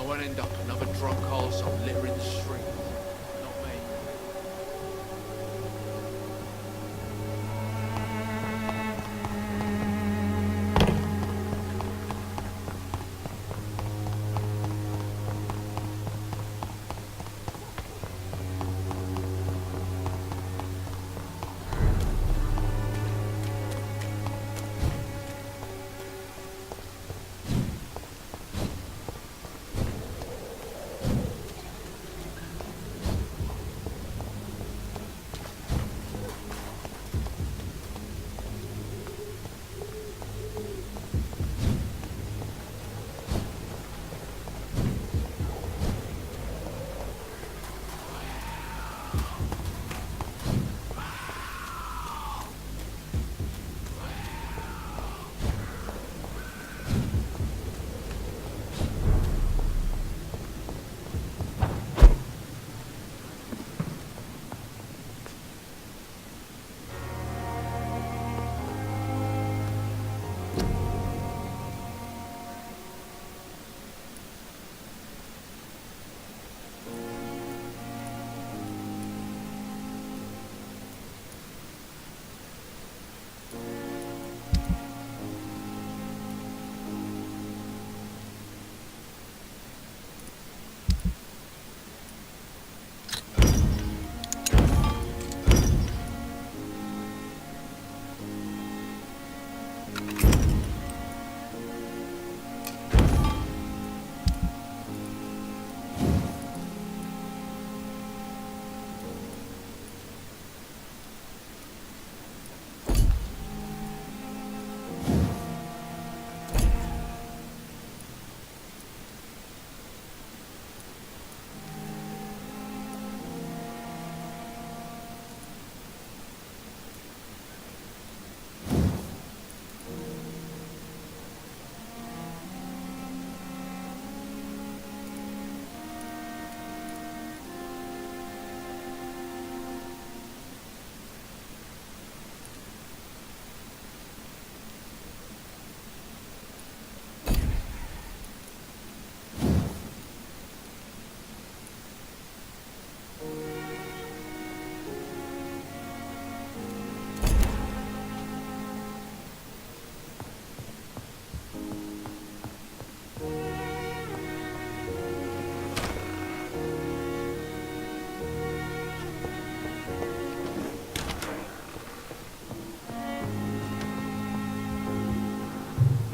I won't end up another drunk arsehole littering the streets. Not me.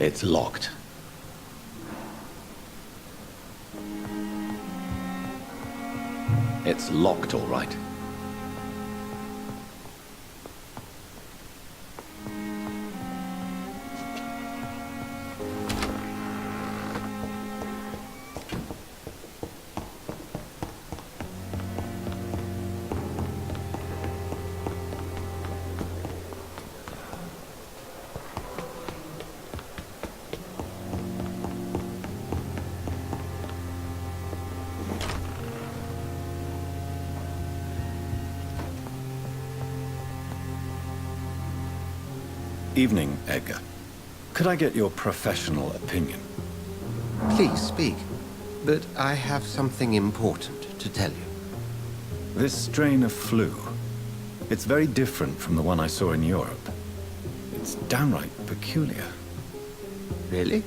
It's locked. It's locked, all right. Evening, Edgar. Could I get your professional opinion? Please speak, but I have something important to tell you. This strain of flu, it's very different from the one I saw in Europe. It's downright peculiar. Really?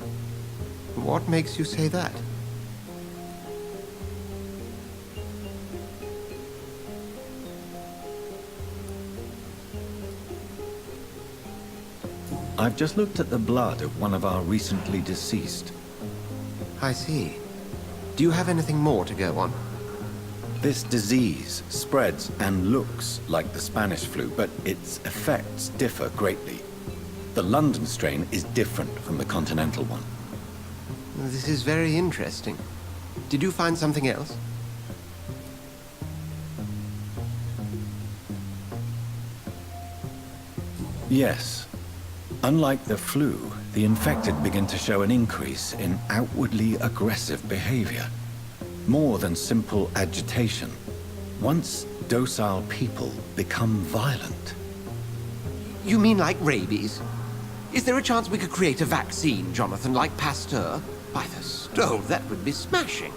What makes you say that? I've just looked at the blood of one of our recently deceased. I see. Do you have anything more to go on? This disease spreads and looks like the Spanish flu, but its effects differ greatly. The London strain is different from the continental one. This is very interesting. Did you find something else? Yes. Unlike the flu, the infected begin to show an increase in outwardly aggressive behavior. More than simple agitation. Once docile people become violent. You mean like rabies? Is there a chance we could create a vaccine, Jonathan, like Pasteur? By the stove, that would be smashing.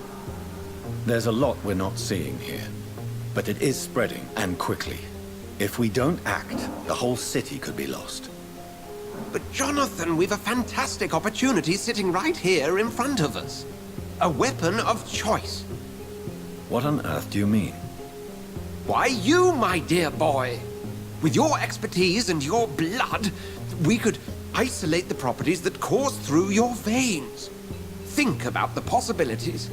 There's a lot we're not seeing here, but it is spreading, and quickly. If we don't act, the whole city could be lost. But Jonathan, we've a fantastic opportunity sitting right here in front of us. A weapon of choice. What on earth do you mean? Why, you, my dear boy. With your expertise and your blood, we could isolate the properties that course through your veins. Think about the possibilities.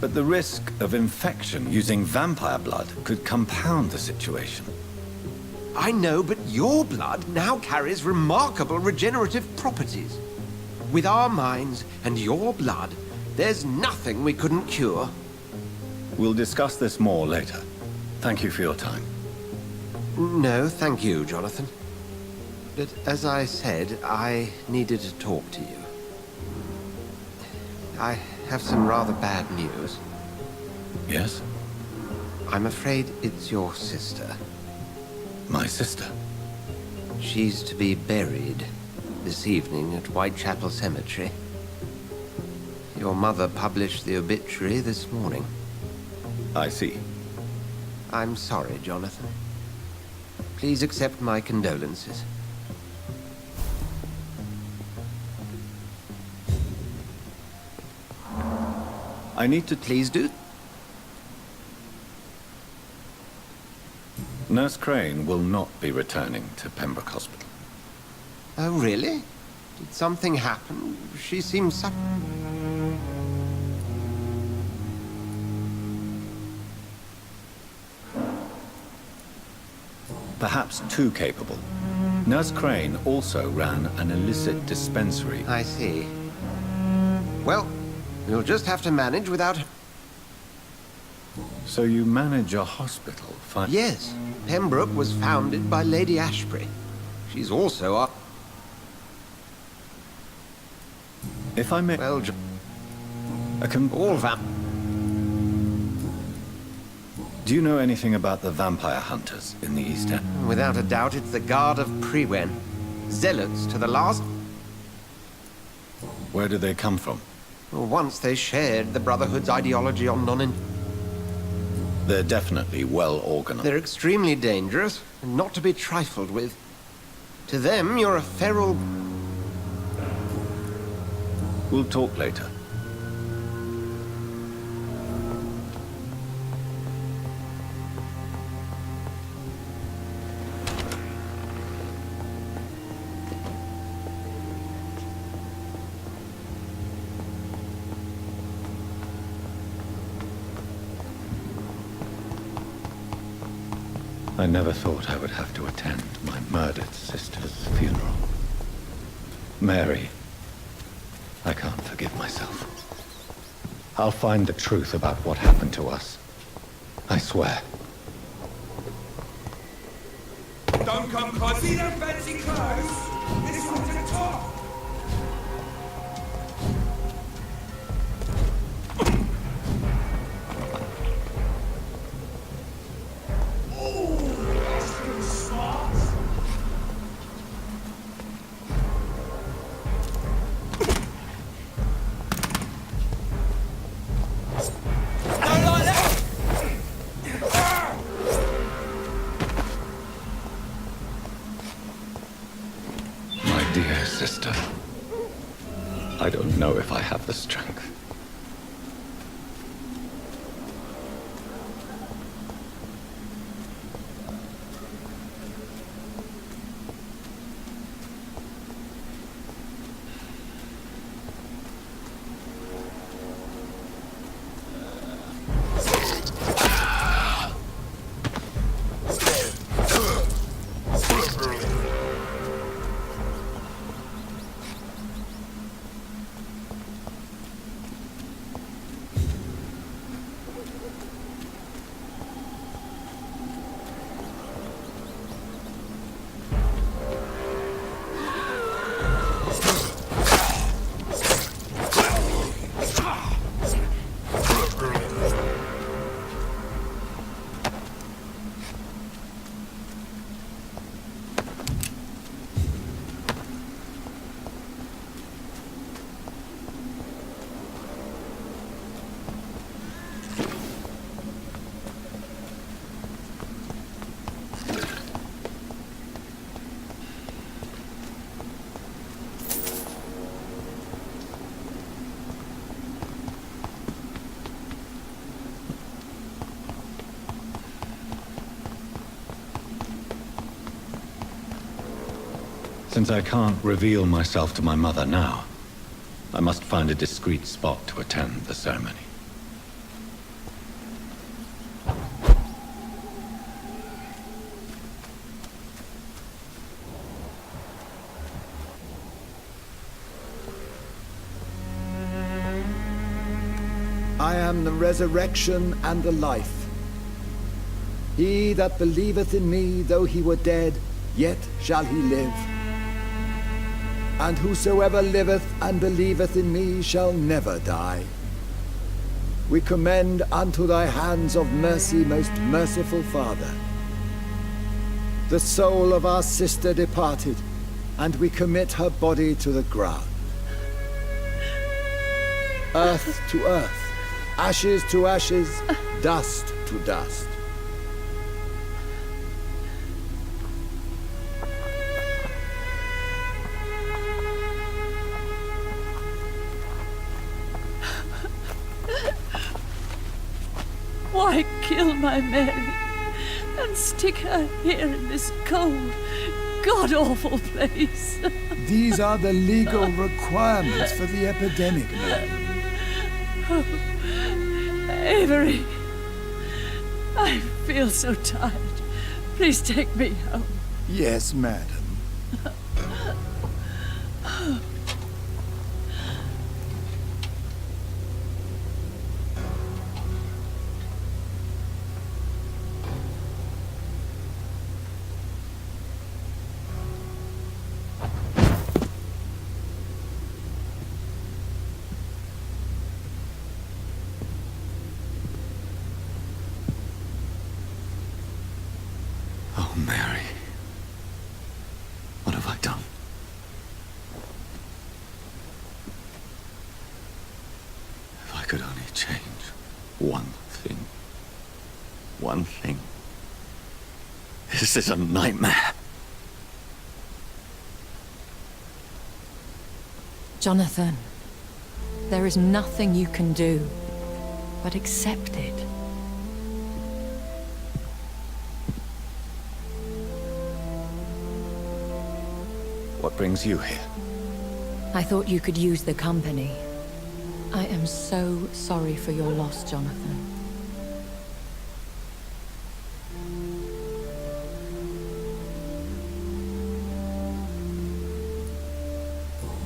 But the risk of infection using vampire blood could compound the situation. I know, but your blood now carries remarkable regenerative properties. With our minds and your blood, there's nothing we couldn't cure. We'll discuss this more later. Thank you for your time. No, thank you, Jonathan. But as I said, I needed to talk to you. I have some rather bad news. Yes? I'm afraid it's your sister. My sister? She's to be buried this evening at Whitechapel Cemetery. Your mother published the obituary this morning. I see. I'm sorry, Jonathan. Please accept my condolences. I need to... Please do. Nurse Crane will not be returning to Pembroke Hospital. Oh, really? Did something happen? She seems so... Perhaps too capable. Nurse Crane also ran an illicit dispensary. I see. Well, we'll just have to manage without... So you manage a hospital, fine? Yes. Pembroke was founded by Lady Ashbury. She's also our... If I may... Well, all vamp... Do you know anything about the vampire hunters in the East End? Without a doubt, it's the Guard of Prewen. Zealots to the last... Where do they come from? Once they shared the Brotherhood's ideology on non... They're definitely well organized. They're extremely dangerous, and not to be trifled with. To them, you're a feral... We'll talk later. I never thought I would have to attend my murdered sister's funeral. Mary, I can't forgive myself. I'll find the truth about what happened to us. I swear. Don't come close. See them fancy clothes? This one's a top. Dear sister, I don't know if I have the strength. Since I can't reveal myself to my mother now, I must find a discreet spot to attend the ceremony. I am the resurrection and the life. He that believeth in me, though he were dead, yet shall he live. And whosoever liveth and believeth in me shall never die. We commend unto thy hands of mercy, most merciful Father, the soul of our sister departed, and we commit her body to the ground. Earth to earth, ashes to ashes, dust to dust. Why kill my Mary and stick her here in this cold, god-awful place? These are the legal requirements for the epidemic, madam. Avery, I feel so tired. Please take me home. Yes, madam. Oh, Mary. What have I done? If I could only change one thing. One thing. This is a nightmare. Jonathan, there is nothing you can do but accept it. What brings you here? I thought you could use the company. I am so sorry for your loss, Jonathan.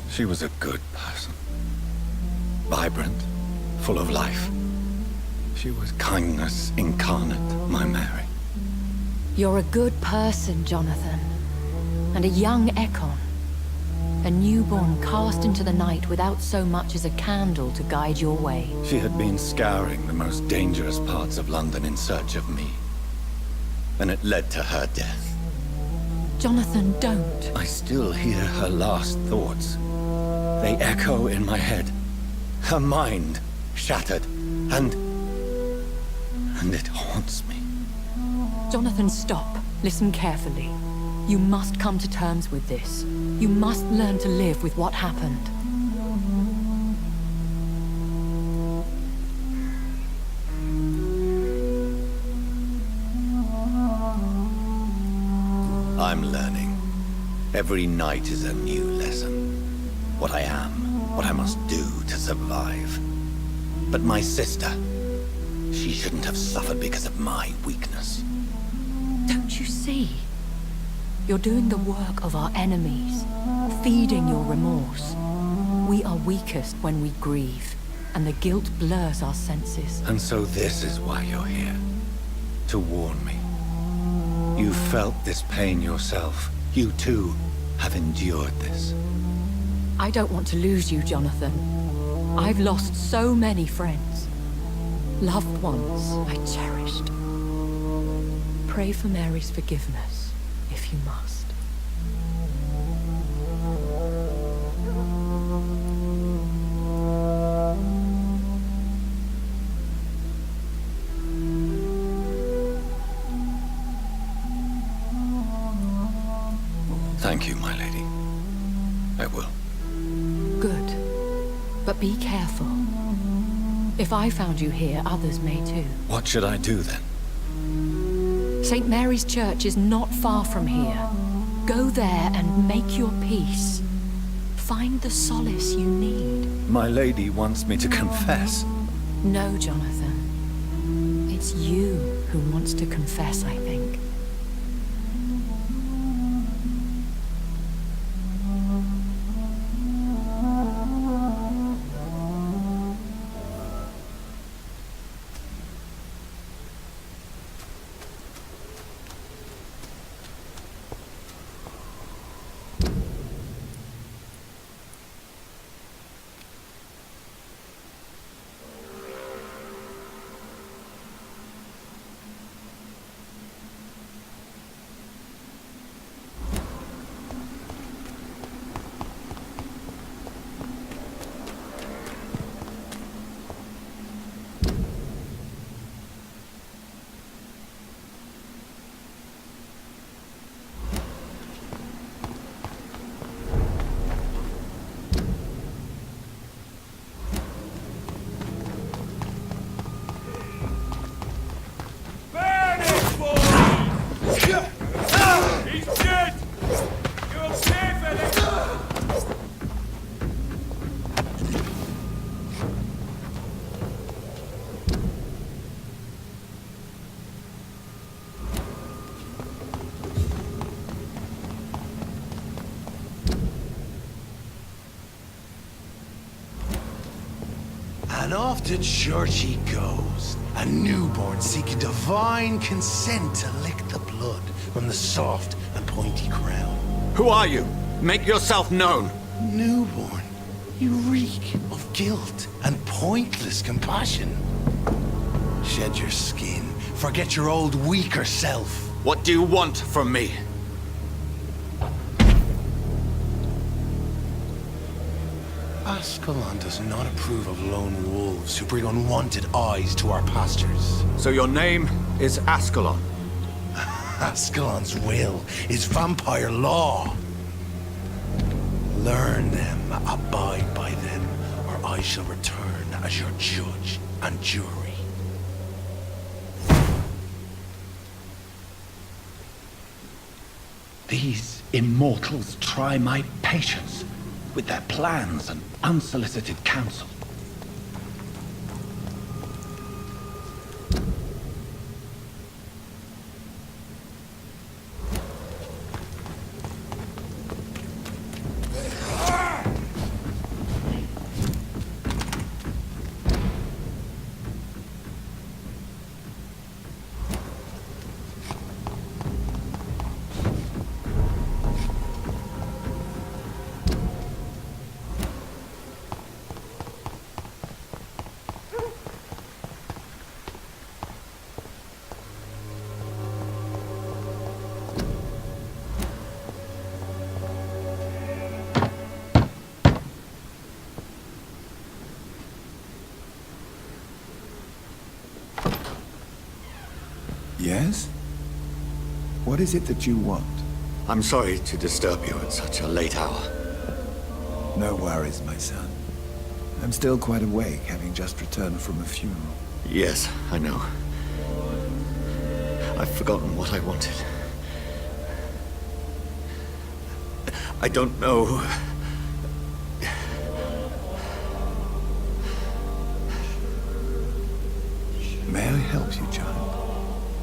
She was a good person. Vibrant, full of life. She was kindness incarnate, my Mary. You're a good person, Jonathan. And a young Ekon. A newborn cast into the night without so much as a candle to guide your way. She had been scouring the most dangerous parts of London in search of me. And it led to her death. Jonathan, don't. I still hear her last thoughts. They echo in my head. Her mind shattered, and it haunts me. Jonathan, stop. Listen carefully. You must come to terms with this. You must learn to live with what happened. I'm learning. Every night is a new lesson. What I am, what I must do to survive. But my sister, she shouldn't have suffered because of my weakness. Don't you see? You're doing the work of our enemies, feeding your remorse. We are weakest when we grieve, and the guilt blurs our senses. And so this is why you're here. To warn me. You felt this pain yourself. You too have endured this. I don't want to lose you, Jonathan. I've lost so many friends. Loved ones I cherished. Pray for Mary's forgiveness, if you must. Thank you, my lady. I will. Good. But be careful. If I found you here, others may too. What should I do then? St. Mary's Church is not far from here. Go there and make your peace. Find the solace you need. My lady wants me to confess. No, Jonathan. It's you who wants to confess, I think. Burn it, boy! He's dead! You okay, fella? And off to church he goes, a newborn seeking divine consent to lick the blood from the soft and pointy crown. Who are you? Make yourself known. Newborn, you reek of guilt and pointless compassion. Shed your skin, forget your old weaker self. What do you want from me? Ascalon does not approve of lone wolves who bring unwanted eyes to our pastures. So your name is Ascalon. Ascalon's will is vampire law. Learn them, abide by them, or I shall return as your judge and jury. These immortals try my patience with their plans and unsolicited counsel. Yes? What is it that you want? I'm sorry to disturb you at such a late hour. No worries, my son. I'm still quite awake, having just returned from a funeral. Yes, I know. I've forgotten what I wanted. I don't know. May I help you, child?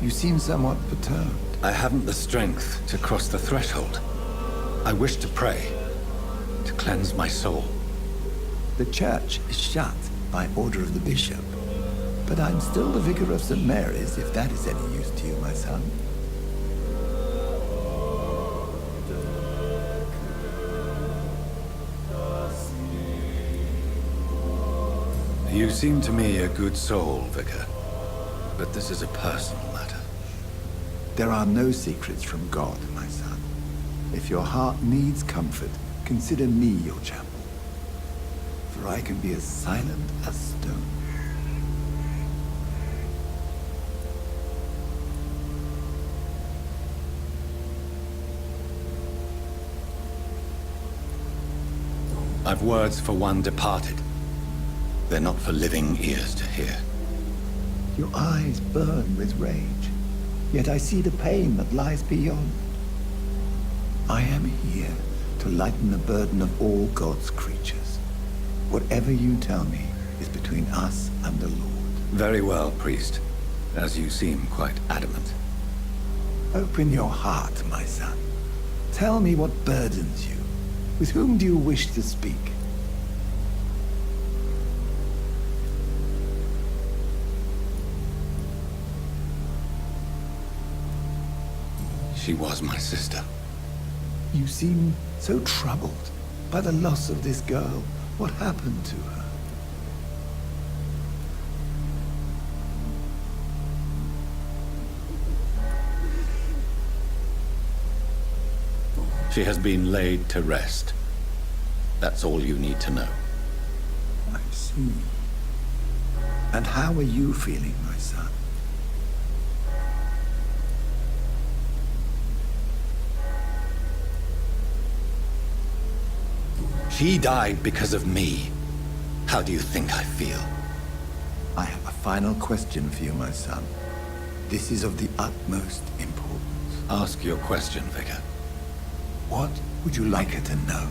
You seem somewhat perturbed. I haven't the strength to cross the threshold. I wish to pray, to cleanse my soul. The church is shut by order of the bishop. But I'm still the vicar of St. Mary's, if that is any use to you, my son. You seem to me a good soul, Vicar. But this is a personal matter. There are no secrets from God, my son. If your heart needs comfort, consider me your chapel. For I can be as silent as stone. I've words for one departed. They're not for living ears to hear. Your eyes burn with rage, yet I see the pain that lies beyond. I am here to lighten the burden of all God's creatures. Whatever you tell me is between us and the Lord. Very well, priest. As you seem quite adamant. Open your heart, my son. Tell me what burdens you. With whom do you wish to speak? She was my sister. You seem so troubled by the loss of this girl. What happened to her? She has been laid to rest. That's all you need to know. I see. And how are you feeling, my son? She died because of me. How do you think I feel? I have a final question for you, my son. This is of the utmost importance. Ask your question, Vicar. What would you like her to know?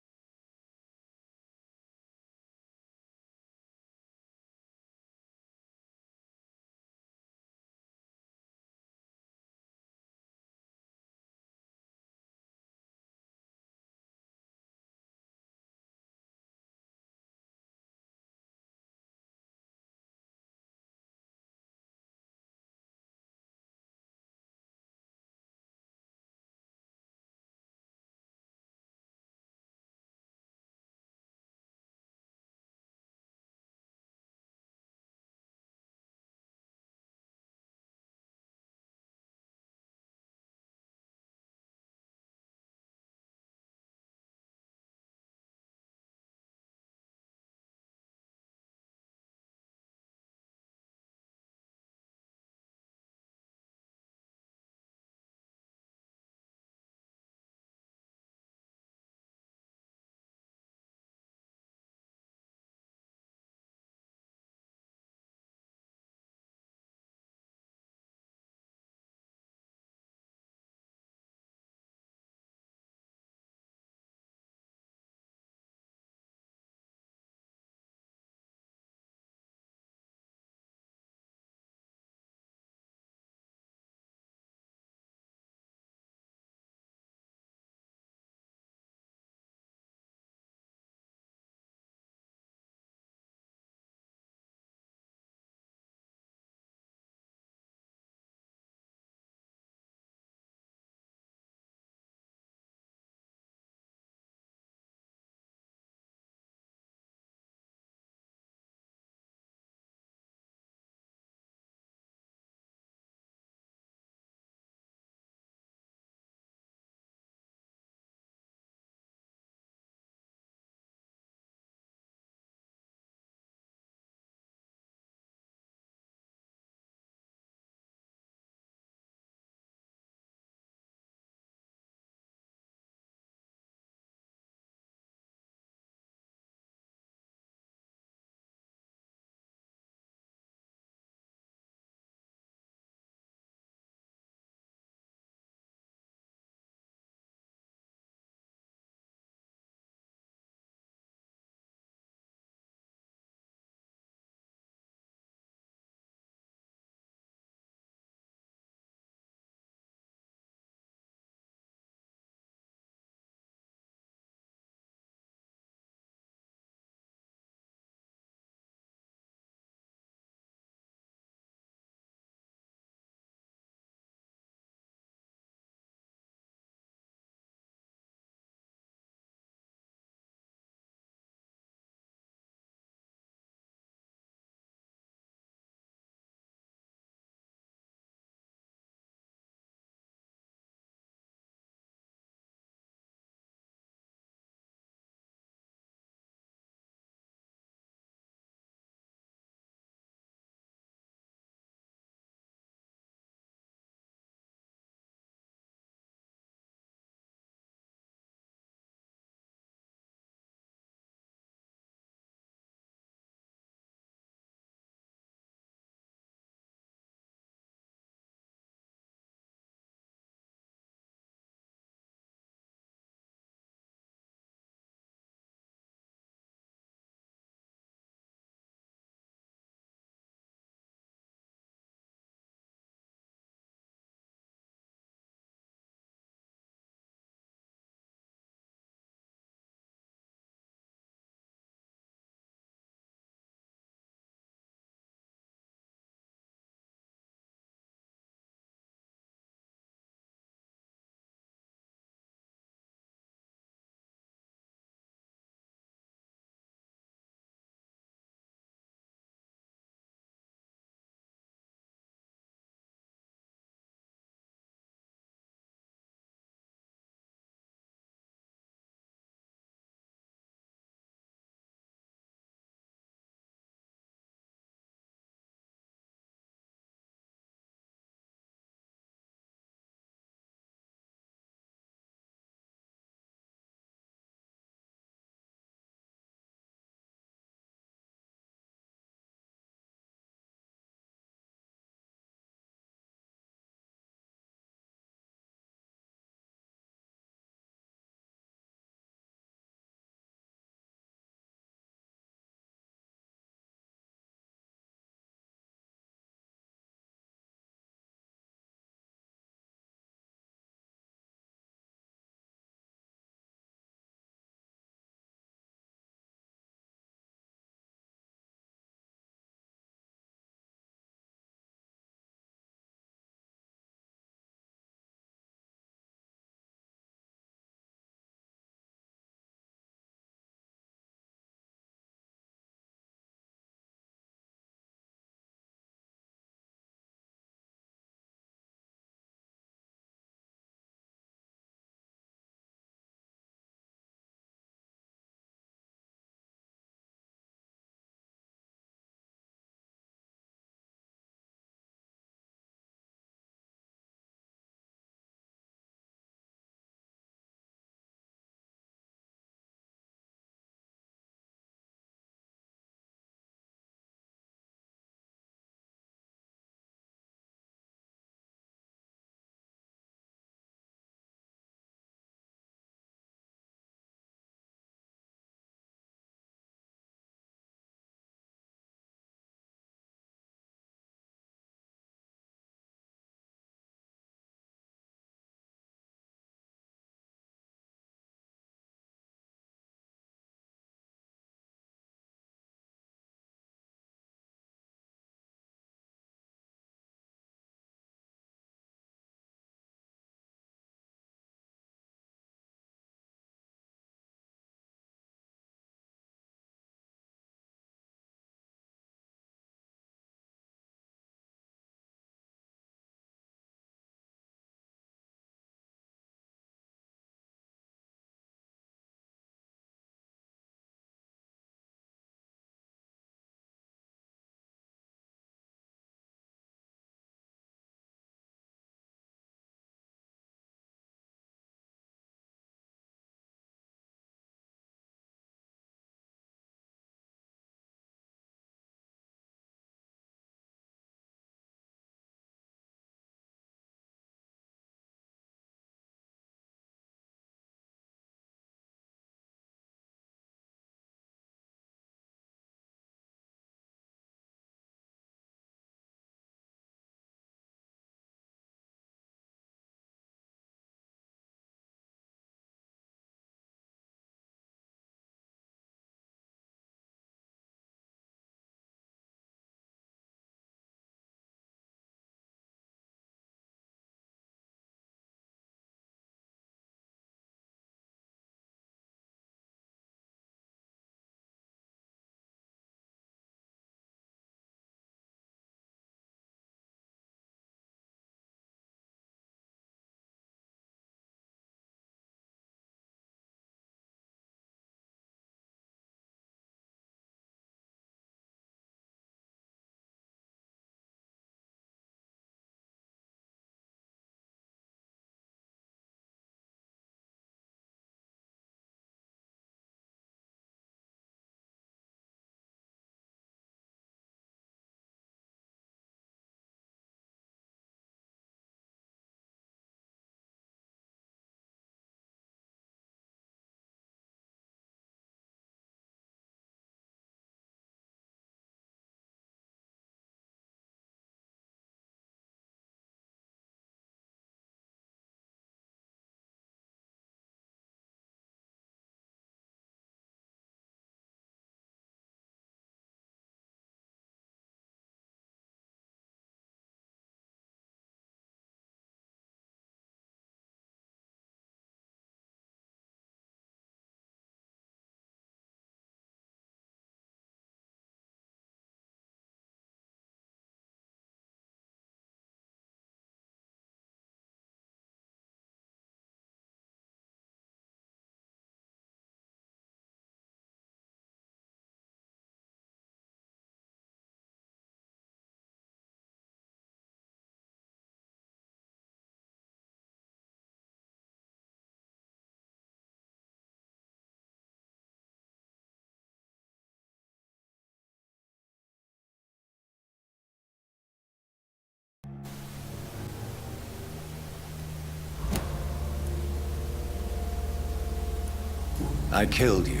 I killed you.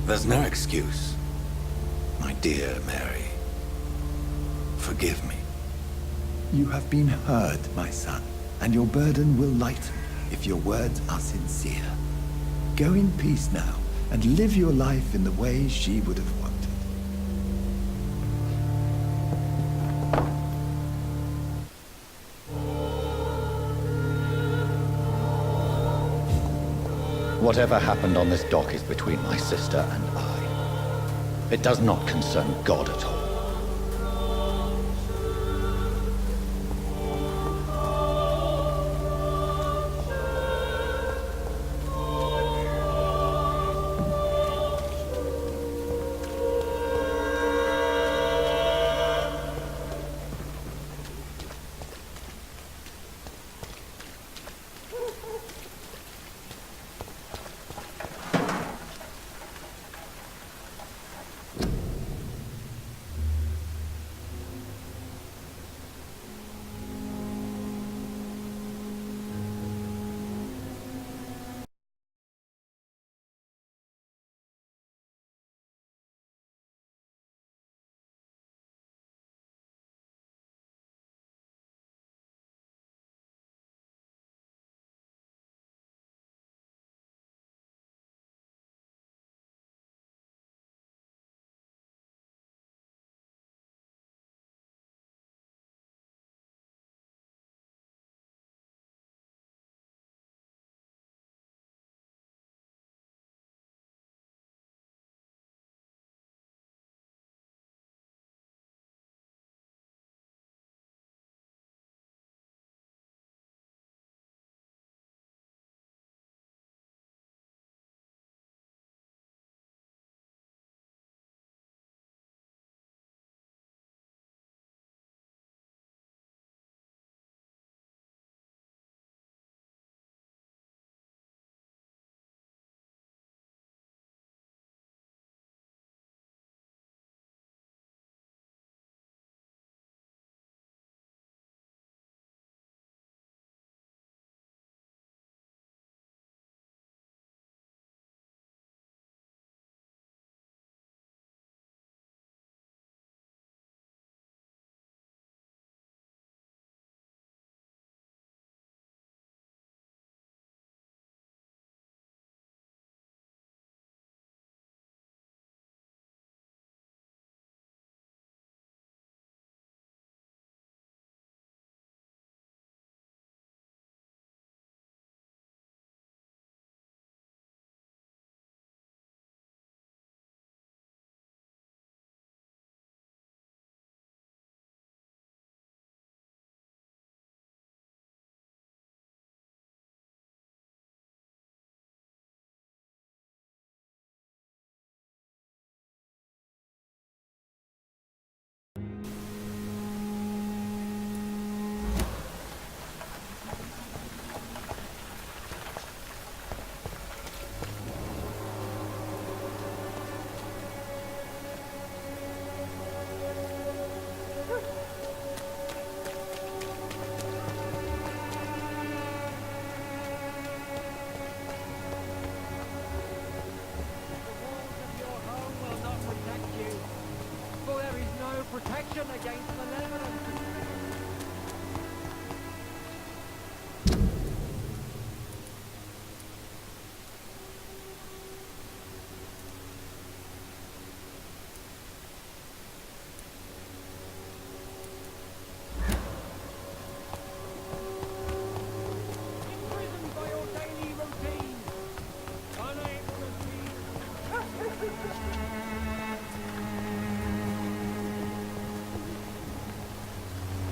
There's no excuse. My dear Mary, forgive me. You have been heard, my son, and your burden will lighten if your words are sincere. Go in peace now, and live your life in the way she would have wanted. Whatever happened on this dock is between my sister and I. It does not concern God at all.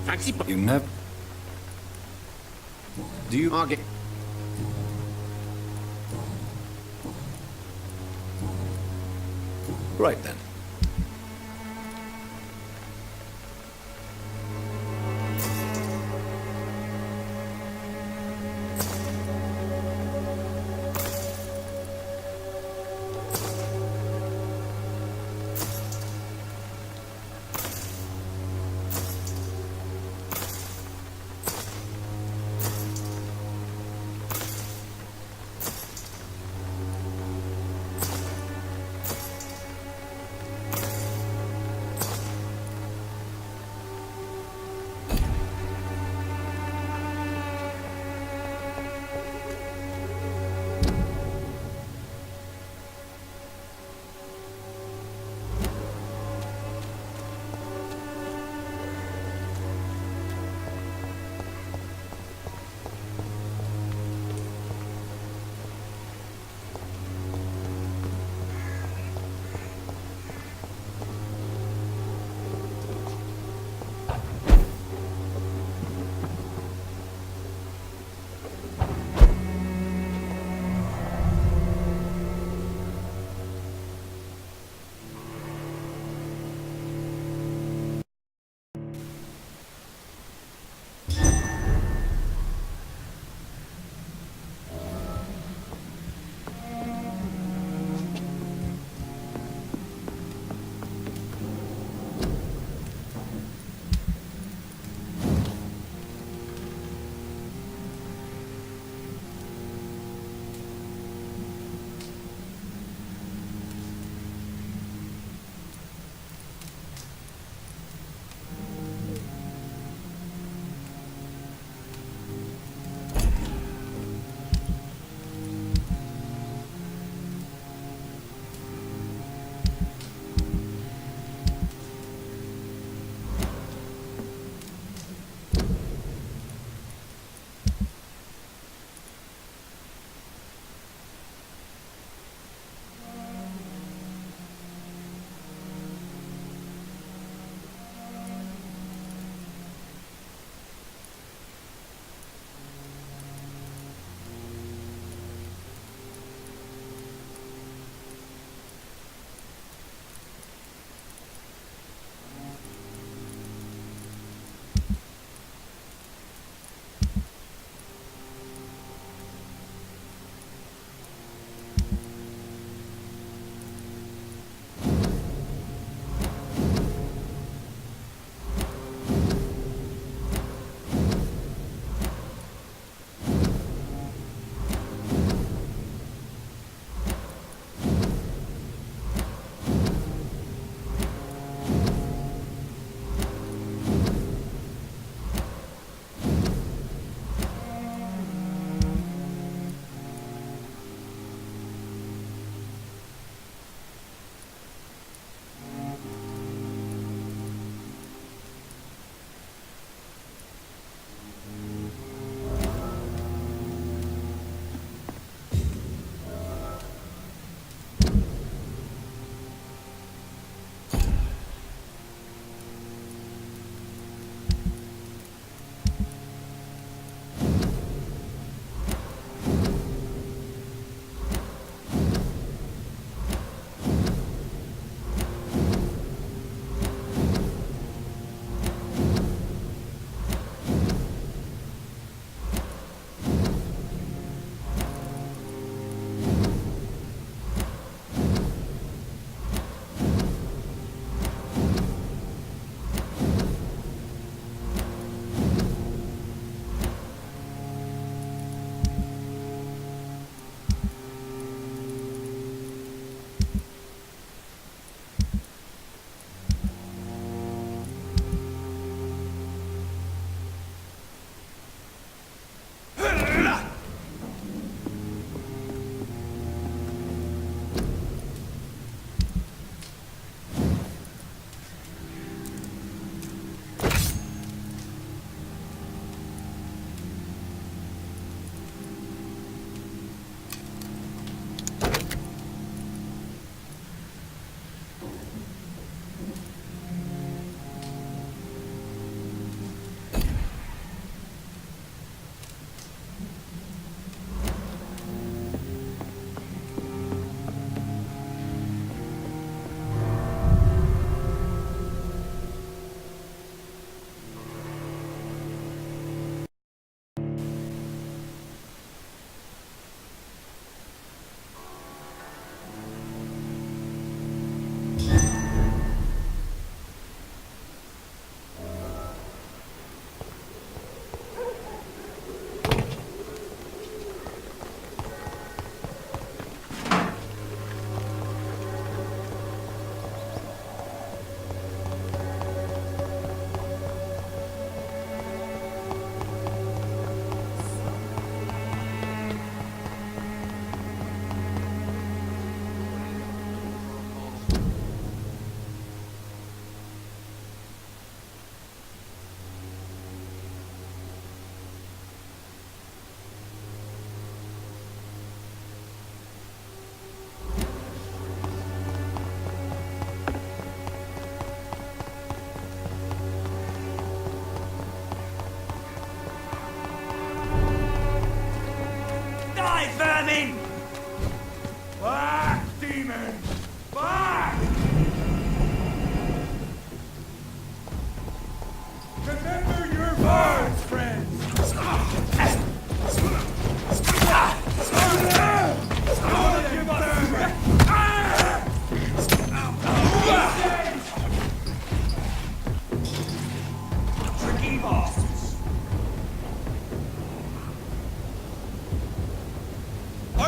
Fancy You never... Do you... argue. Right then.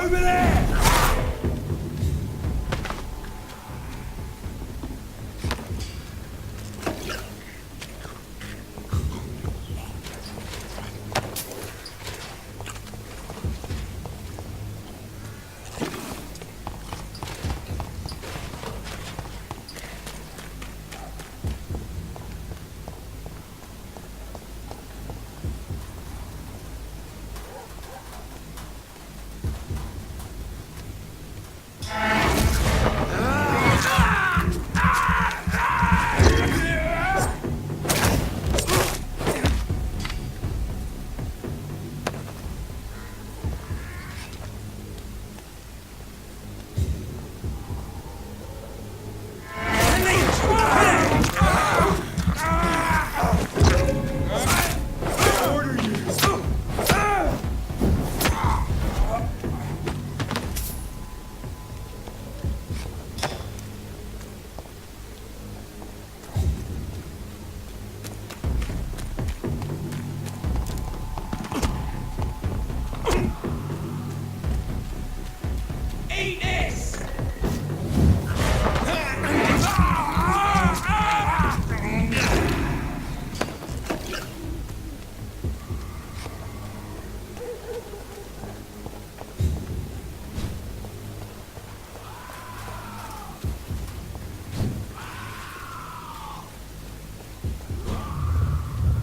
Over there!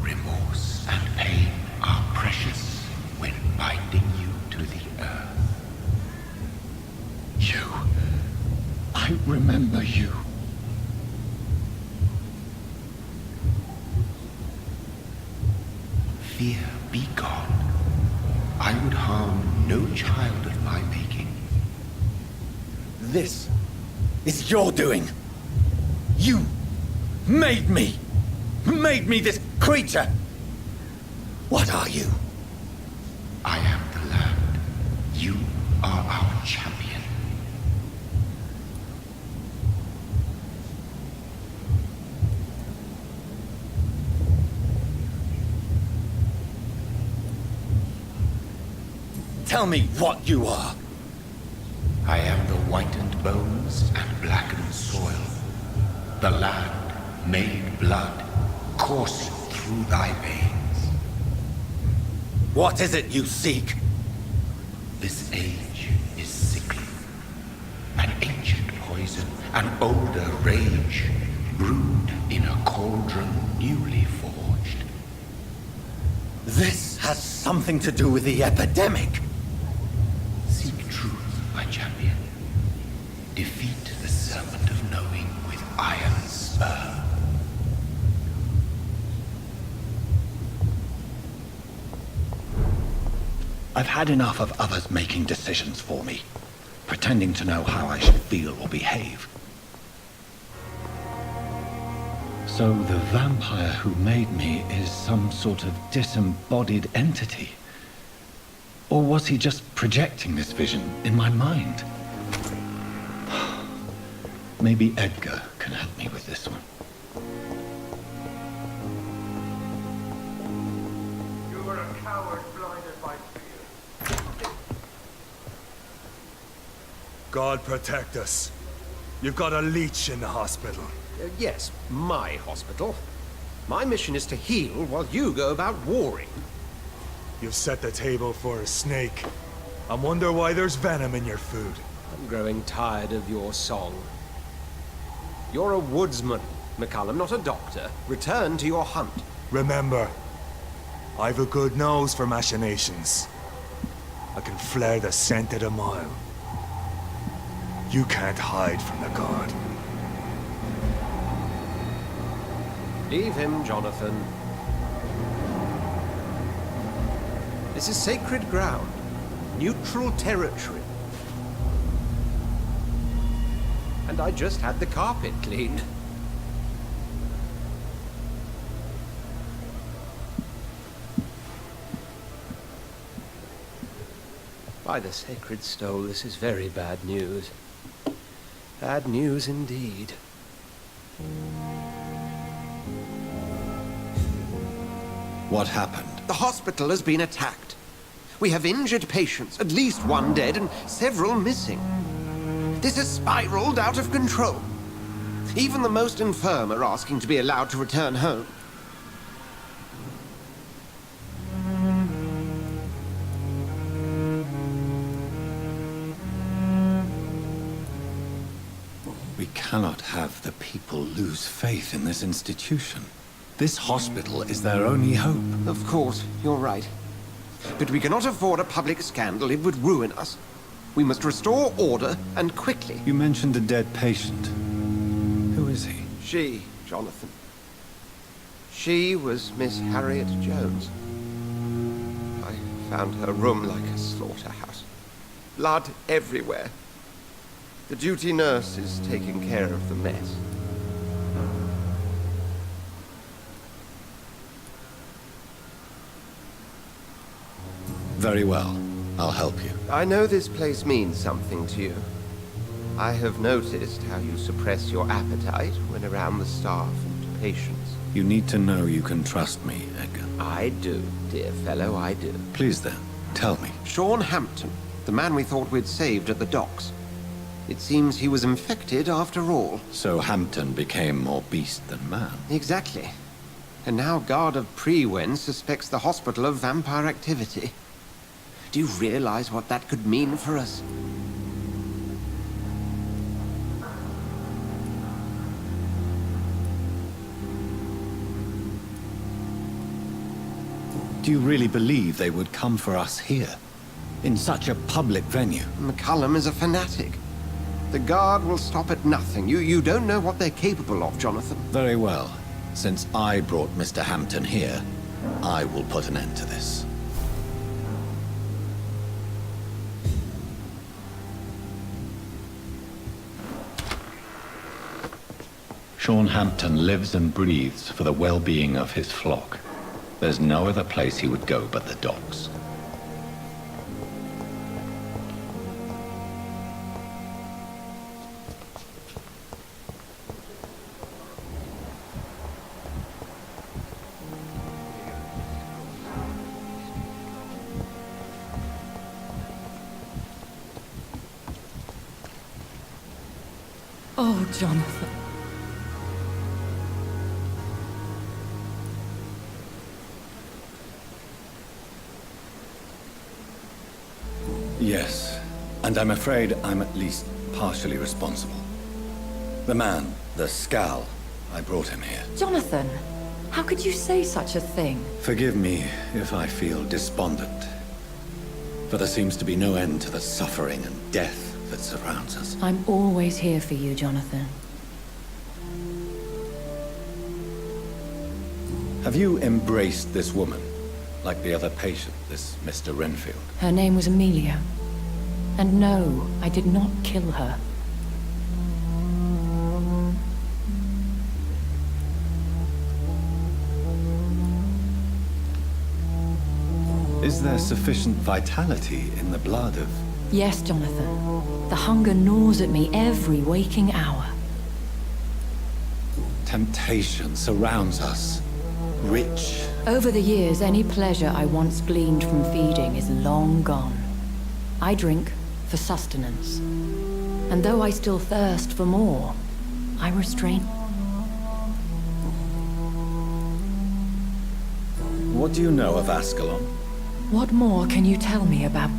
Remorse and pain are precious when binding you to the earth. You. I remember you. Fear be gone. I would harm no child of my making. This is your doing. You made me. Made me this creature. What are you? I am the land. You are our champion. Tell me what you are. I am the whitened bones and blackened soil. The land made blood coursing through thy veins. What is it you seek? This age is sickly. An ancient poison, an older rage, brewed in a cauldron newly forged. This has something to do with the epidemic. Seek truth, my champion. Defeat the serpent of knowing with iron spur. I've had enough of others making decisions for me, pretending to know how I should feel or behave. So the vampire who made me is some sort of disembodied entity? Or was he just projecting this vision in my mind? Maybe Edgar can help me with this one. You were a coward blinded by fear. God protect us. You've got a leech in the hospital. Yes, my hospital. My mission is to heal while you go about warring. You've set the table for a snake. I wonder why there's venom in your food. I'm growing tired of your song. You're a woodsman, McCallum, not a doctor. Return to your hunt. Remember, I've a good nose for machinations. I can flare the scent at a mile. You can't hide from the god. Leave him, Jonathan. This is sacred ground. Neutral territory. And I just had the carpet cleaned. By the sacred stole, this is very bad news. Bad news indeed. What happened? The hospital has been attacked. We have injured patients, at least one dead and several missing. This has spiraled out of control. Even the most infirm are asking to be allowed to return home. We cannot have the people lose faith in this institution. This hospital is their only hope. Of course, you're right. But we cannot afford a public scandal. It would ruin us. We must restore order, and quickly. You mentioned a dead patient. Who is he? She, Jonathan. She was Miss Harriet Jones. I found her room like a slaughterhouse. Blood everywhere. The duty nurse is taking care of the mess. Very well. I'll help you. I know this place means something to you. I have noticed how you suppress your appetite when around the staff and patients. You need to know you can trust me, Edgar. I do, dear fellow, I do. Please then, tell me. Sean Hampton, the man we thought we'd saved at the docks. It seems he was infected after all. So Hampton became more beast than man. Exactly. And now Guard of Prewen suspects the hospital of vampire activity. Do you realize what that could mean for us? Do you really believe they would come for us here? In such a public venue? McCullum is a fanatic. The Guard will stop at nothing. You don't know what they're capable of, Jonathan. Very well. Since I brought Mr. Hampton here, I will put an end to this. Sean Hampton lives and breathes for the well-being of his flock. There's no other place he would go but the docks. Oh, Jonathan. Yes, and I'm afraid I'm at least partially responsible. The man, the Scal, I brought him here. Jonathan, how could you say such a thing? Forgive me if I feel despondent, for there seems to be no end to the suffering and death that surrounds us. I'm always here for you, Jonathan. Have you embraced this woman, like the other patient, this Mr. Renfield? Her name was Amelia. And no, I did not kill her. Is there sufficient vitality in the blood of... Yes, Jonathan. The hunger gnaws at me every waking hour. Temptation surrounds us. Rich. Over the years, any pleasure I once gleaned from feeding is long gone. I drink for sustenance. And though I still thirst for more, I restrain. What do you know of Ascalon? What more can you tell me about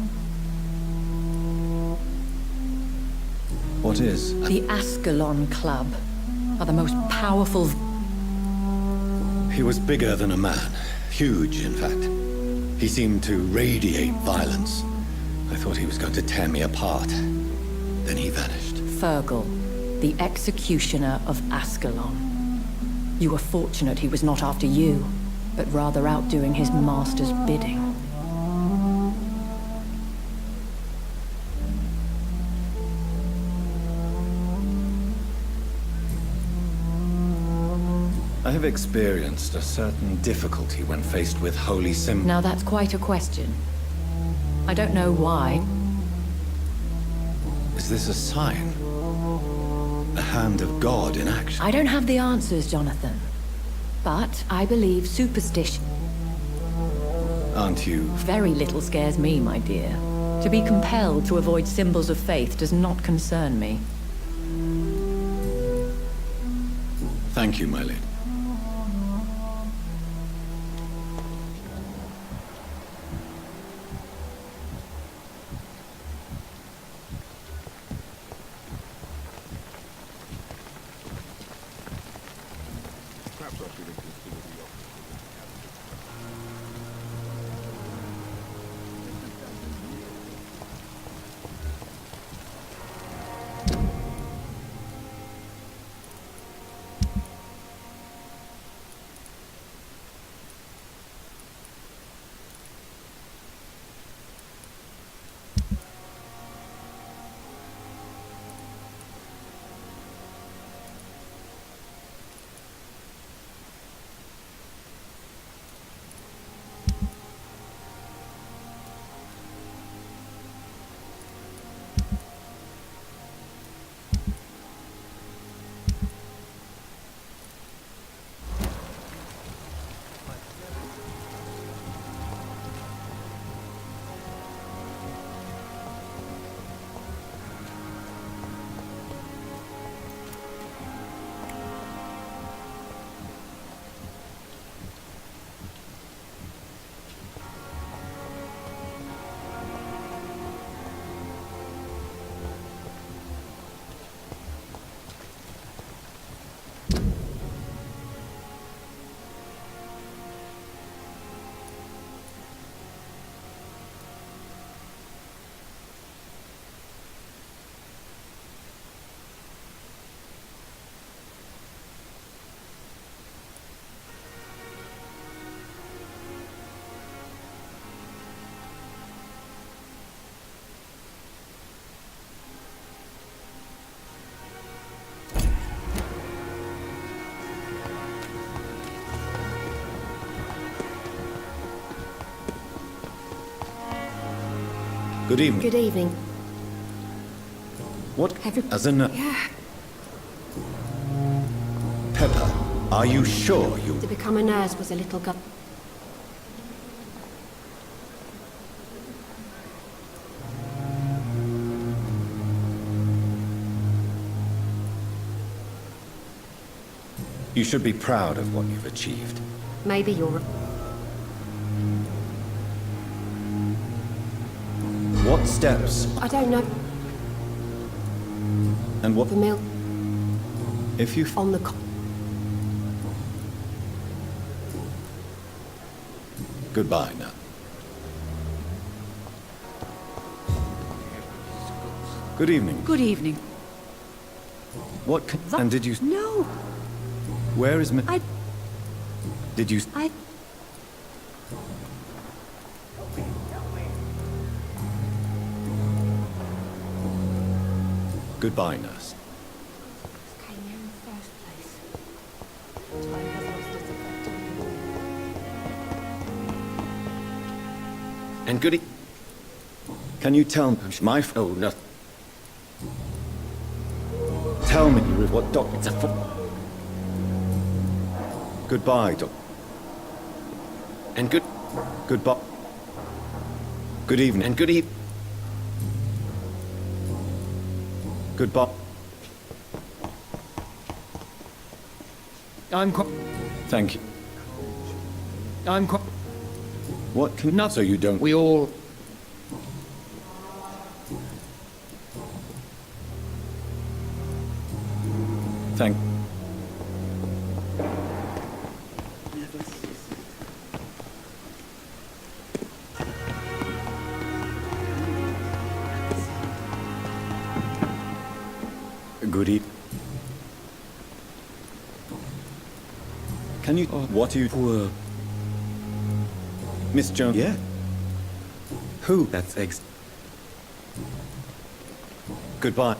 What is? the Ascalon Club? Are the most powerful... He was bigger than a man. Huge, in fact. He seemed to radiate violence. I thought he was going to tear me apart. Then he vanished. Fergal, the executioner of Ascalon. You were fortunate he was not after you, but rather out doing his master's bidding. I have experienced a certain difficulty when faced with holy symbols. Now that's quite a question. I don't know why. Is this a sign? The hand of God in action? I don't have the answers, Jonathan. But I believe superstition... Aren't you? Very little scares me, my dear. To be compelled to avoid symbols of faith does not concern me. Thank you, my lady. Good evening. Good evening. What? Have you... As in... Yeah. Pepper, are you sure you... To become a nurse was a little You should be proud of what you've achieved. Maybe you're... What steps I don't know. and what... The mill If you... on the... Goodbye now. Good evening. Good evening. What can... And did you... No, Where is... I... Did you... I... Goodbye, nurse. Came here in the first place. Time has lost its effect on me. And goody... Can you tell me... My... Oh, no. Tell me what doctor... Goodbye, doc... And good... Goodbye... Good evening. And good evening. Goodbye. Thank you. What can... Not so you don't... We all... Thank... Good evening. Can you... what you... Poor... Miss Jones... Yeah? Who? That's ex... Goodbye.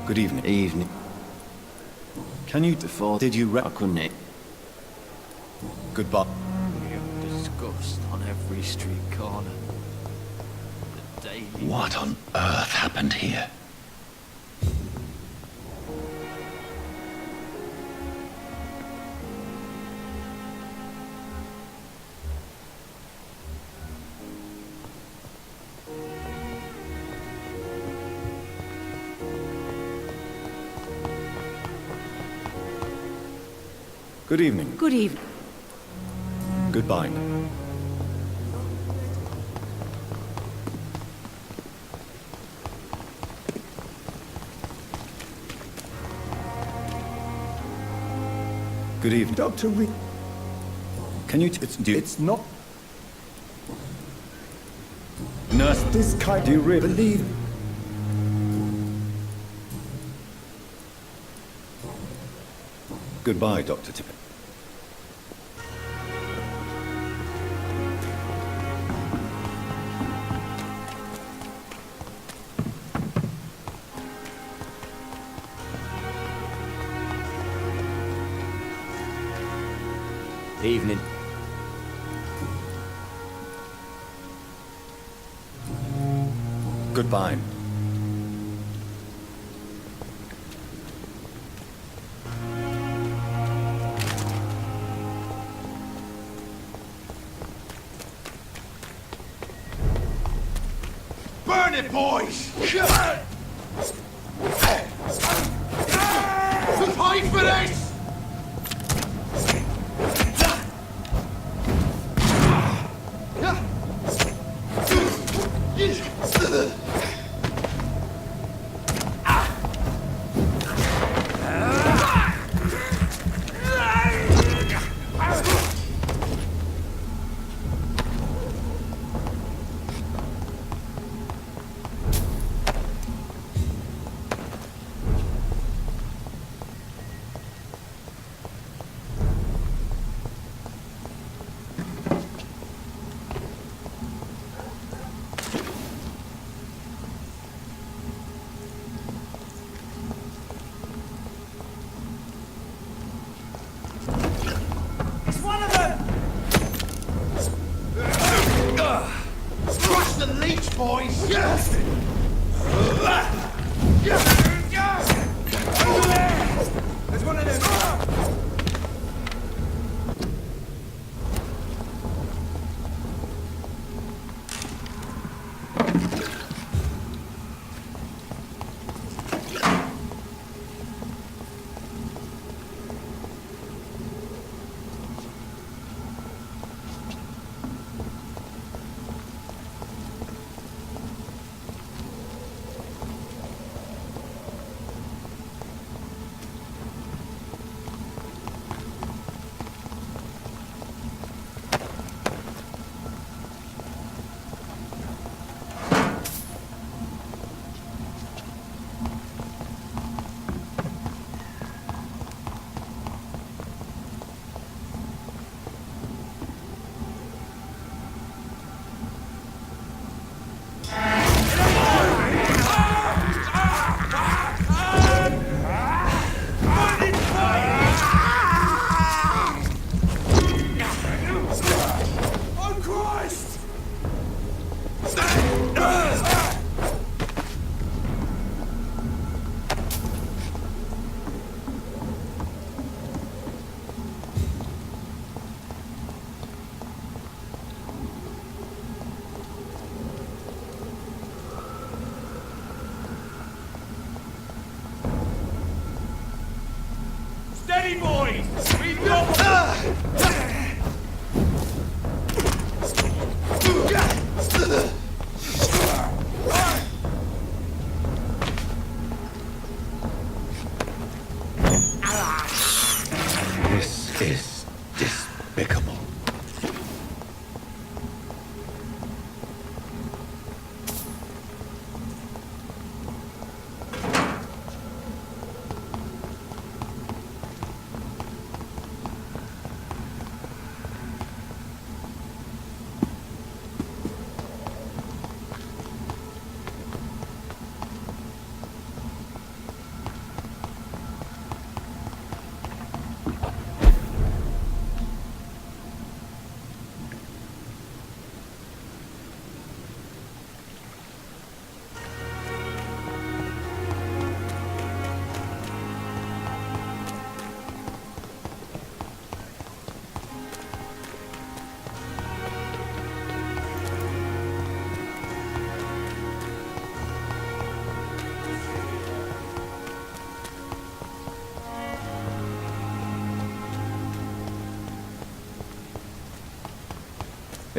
Good evening. Evening. Can you... Did you re... I couldn't it? Goodbye. Disgust on every every street corner. The daily... What on earth happened here? Good evening. Good evening. Goodbye. Good evening. Dr. Reed. Can you It's not nurse? this kind. Do you really believe? Goodbye, Dr. Tippett. Evening. Goodbye. Burn it, boys! Fight for this! Crush the leech, boys! There's one of them! Steady, boys! We've got... This is despicable.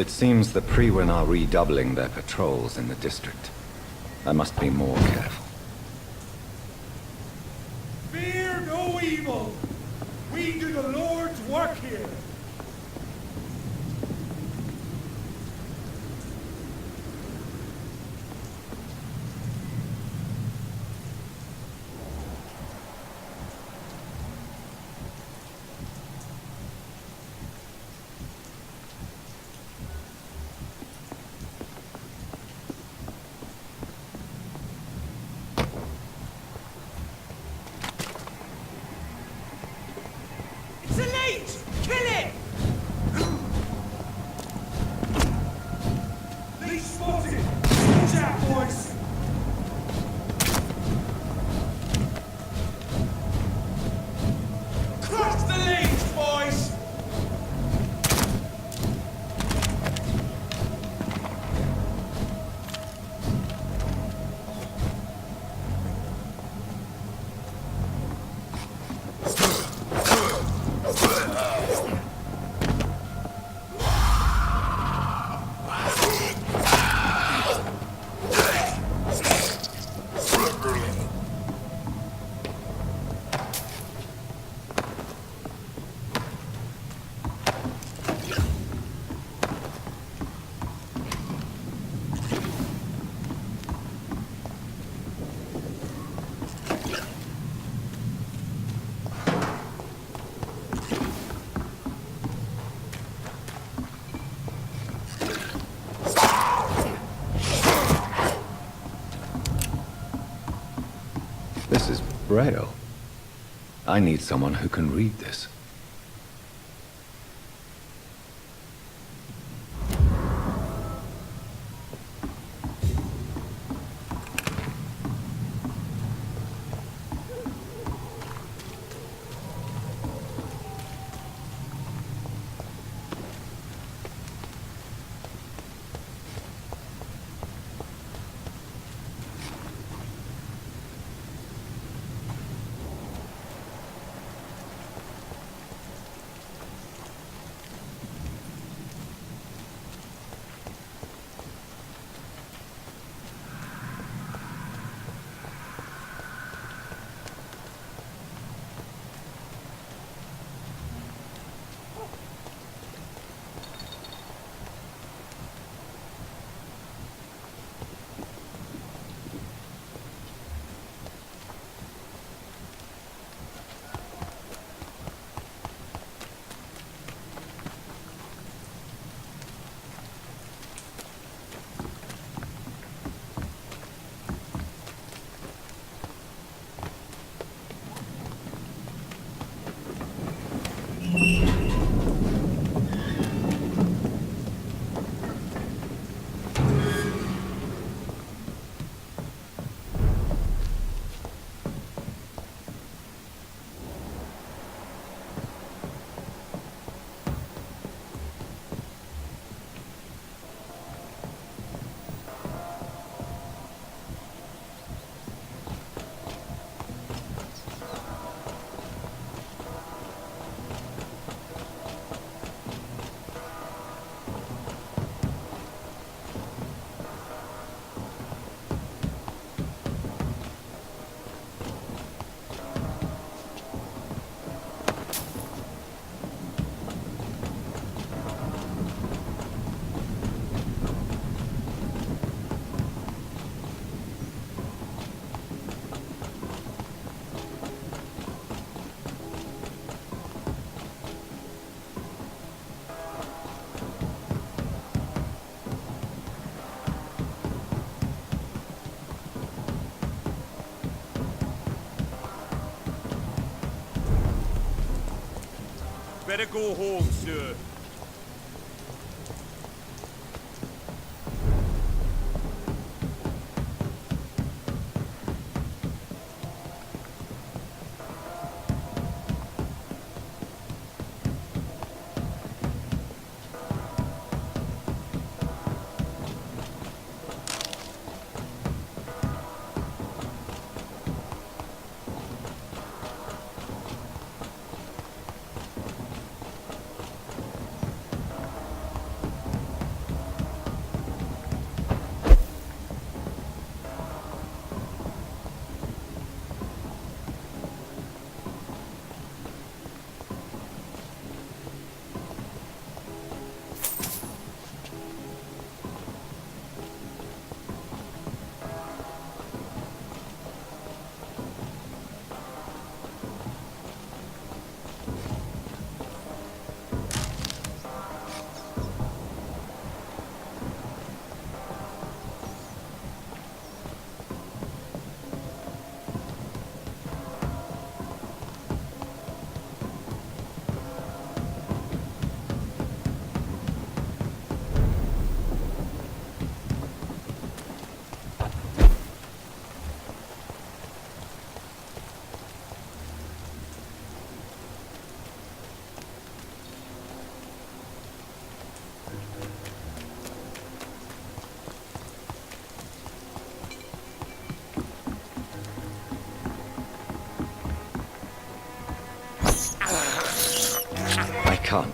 It seems the Priwen are redoubling their patrols in the district. I must be more careful. Fear no evil! We do the Lord's work here! This is Braille. I need someone who can read this. Better go home, sir.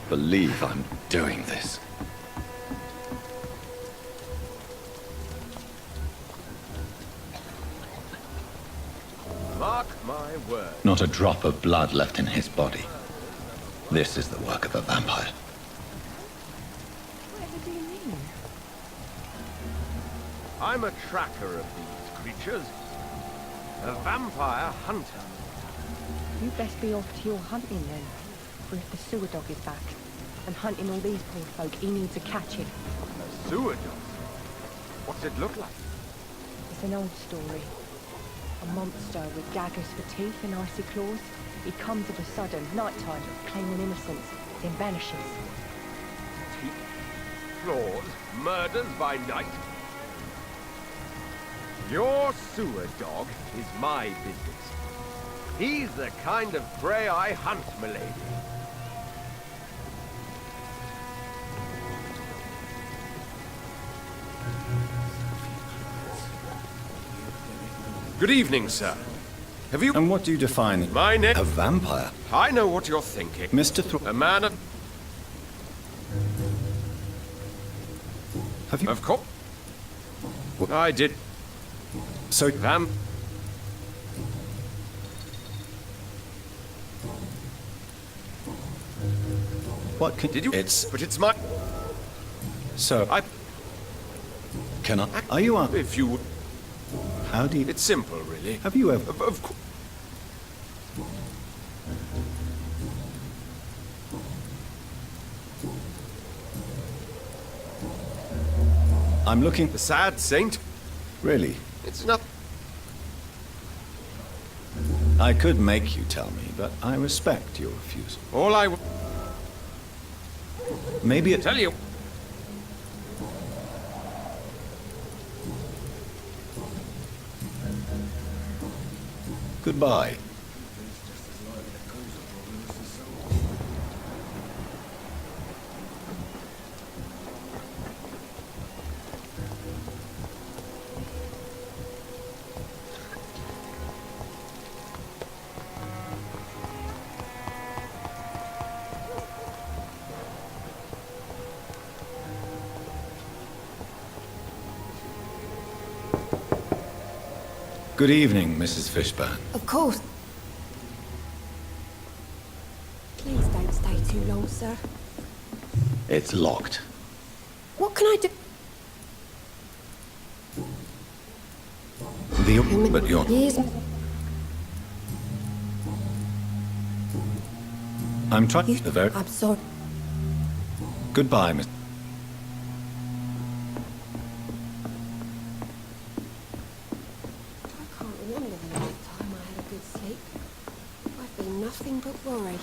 believe I'm doing this. Mark my word. Not a drop of blood left in his body. This is the work of a vampire. Whatever do you mean? I'm a tracker of these creatures. A vampire hunter. You best be off to your hunting then. For if the sewer dog is back and hunting all these poor folk, he needs a catching. A sewer dog? What's it look like? It's an old story. A monster with daggers for teeth and icy claws. He comes of a sudden, nighttime, claiming innocence, then vanishes. Teeth, claws, murders by night. Your sewer dog is my business. He's the kind of prey I hunt, milady. Good evening, sir. Have you... And what do you define My name... a vampire? I know what you're thinking. Mr. A man of... Have you... Of course. I did. So... What can... Did you... It's... But it's my... So... I... Can I... Are you up? If you... How do you... It's simple, really. Have you ever... Of course. I'm looking... The sad saint? Really? It's not... I could make you tell me, but I respect your refusal. All I... Maybe it... Tell you... Goodbye. Good evening, Mrs. Fishburne. Of course. Please don't stay too long, sir. It's locked. What can I do? But you're... Years. I'm trying... The very... I'm sorry. Goodbye, Miss... I can't remember the last time I had a good sleep. I've been nothing but worry.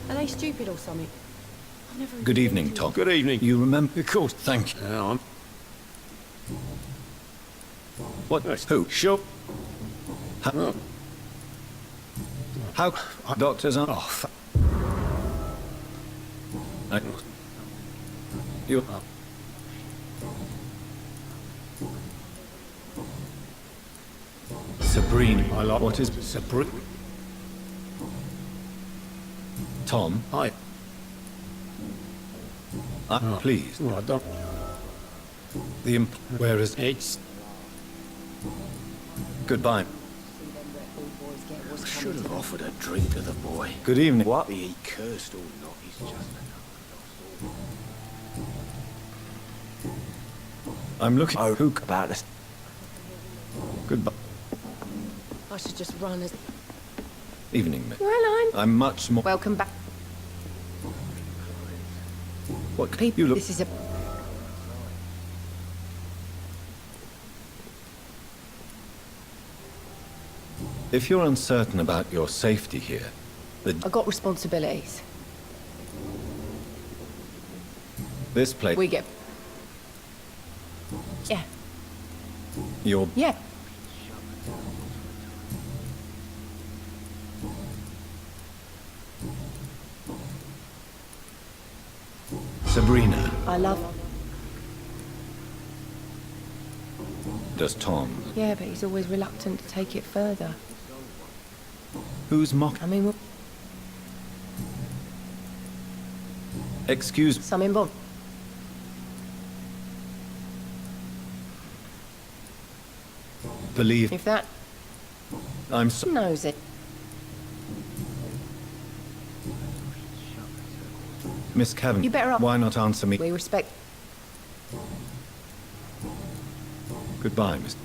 Are they stupid or something? I've never Good evening, Tom. Good evening. You remember... Of course, thank you. What? Who? Sure. How... Doctors are... Oh, You... Sabrina. I like... What is... Sabrina? Tom? Hi. Please. Well, I don't... The Where is... It's... Goodbye. Should have offered a drink to the boy. Good evening. What? Be he cursed or not, he's just I'm looking... Oh, who about this? Goodbye. I should just run as... Evening, miss. Well, I'm much more... welcome back. What people you look... This is a... If you're uncertain about your safety here, I've got responsibilities. this place... We get... Yeah. You're... Yeah. Sabrina. I love... Does Tom? Yeah, but he's always reluctant to take it further. Who's I mean, we'll... Excuse... Some involved. Believe... If that I'm so... knows it. Miss Cavan, You better... why not answer me? We respect... Goodbye, Miss...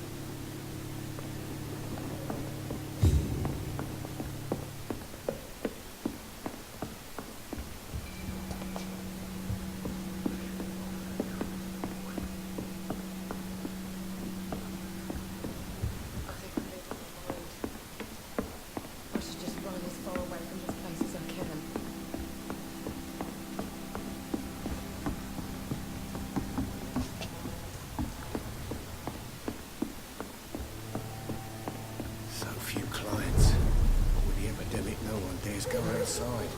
I should just run as far away from this place as I can. So few clients. With the epidemic, no one dares go outside.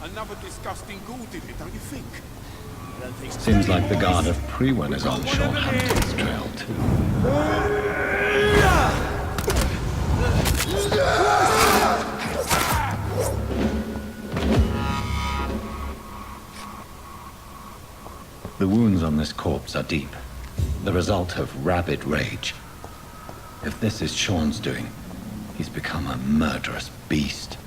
Another disgusting ghoul did it, don't you think? I don't think so. Seems like the guard of Prewen is on Sean Hampton's trail, too. The wounds on this corpse are deep, the result of rabid rage. If this is Sean's doing, he's become a murderous beast.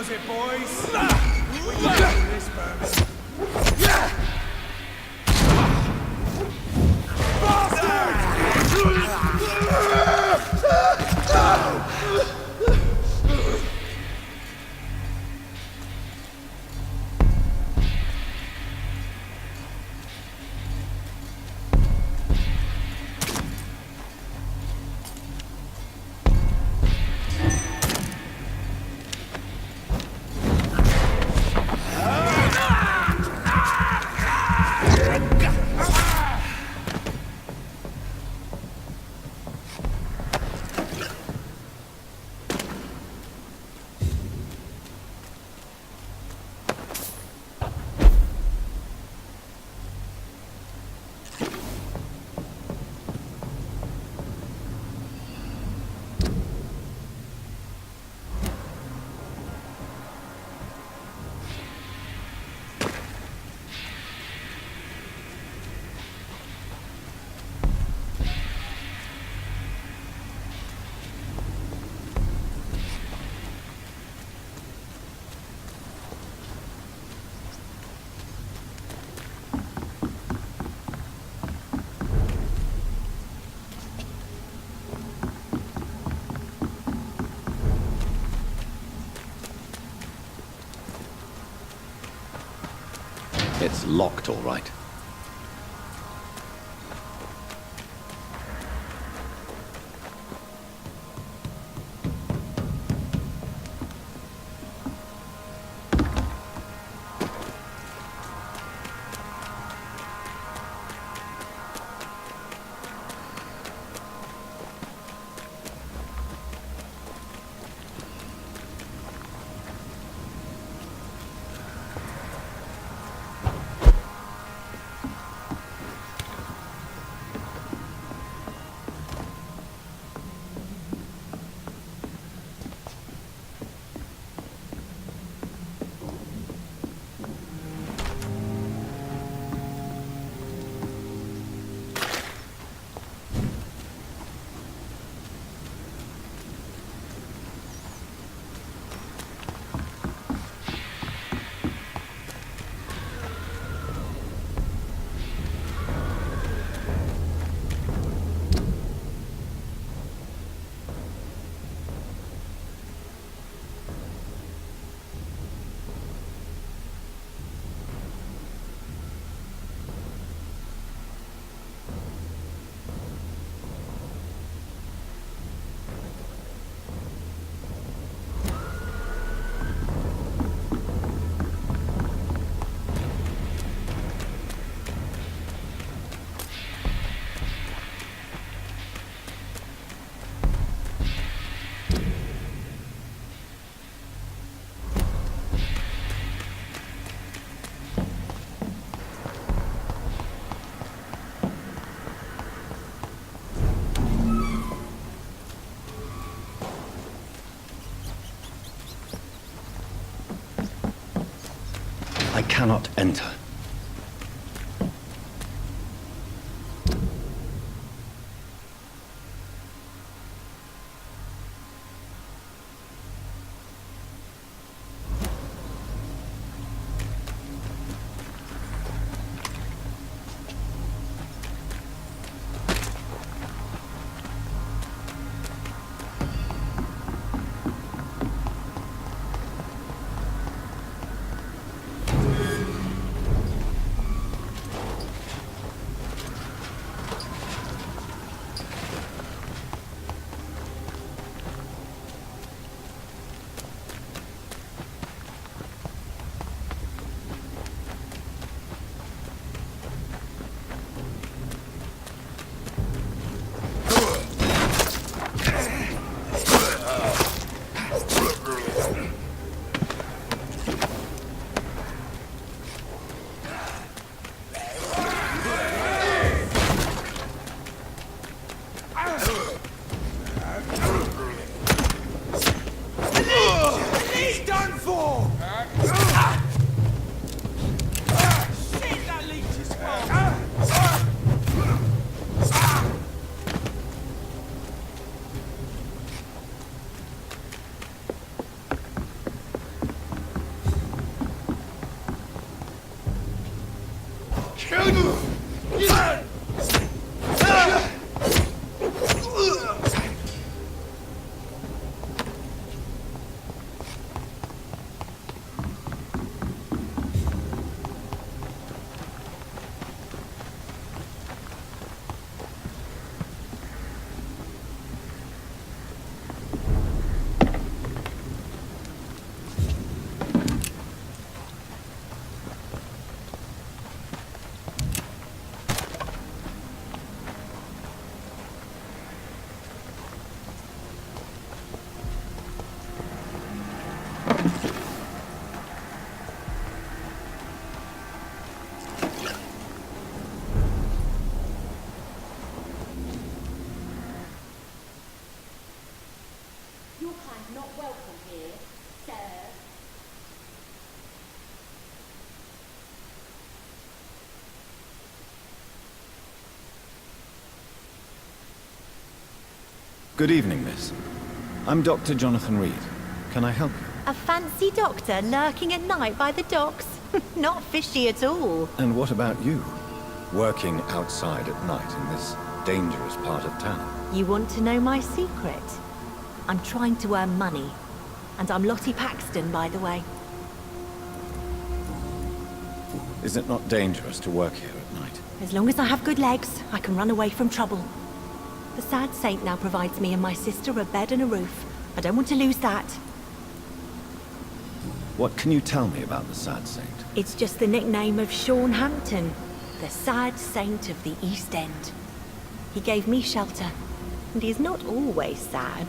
does it, boys. We can do this, Bourbon. It's locked, all right. I cannot enter. Your kind not welcome here, sir. Good evening, miss. I'm Dr. Jonathan Reed. Can I help you? A fancy doctor lurking at night by the docks? Not fishy at all. And what about you? Working outside at night in this dangerous part of town? You want to know my secret? I'm trying to earn money. And I'm Lottie Paxton, by the way. Is it not dangerous to work here at night? As long as I have good legs, I can run away from trouble. The sad saint now provides me and my sister a bed and a roof. I don't want to lose that. What can you tell me about the Sad Saint? It's just the nickname of Sean Hampton, the sad saint of the East End. He gave me shelter, and he's not always sad.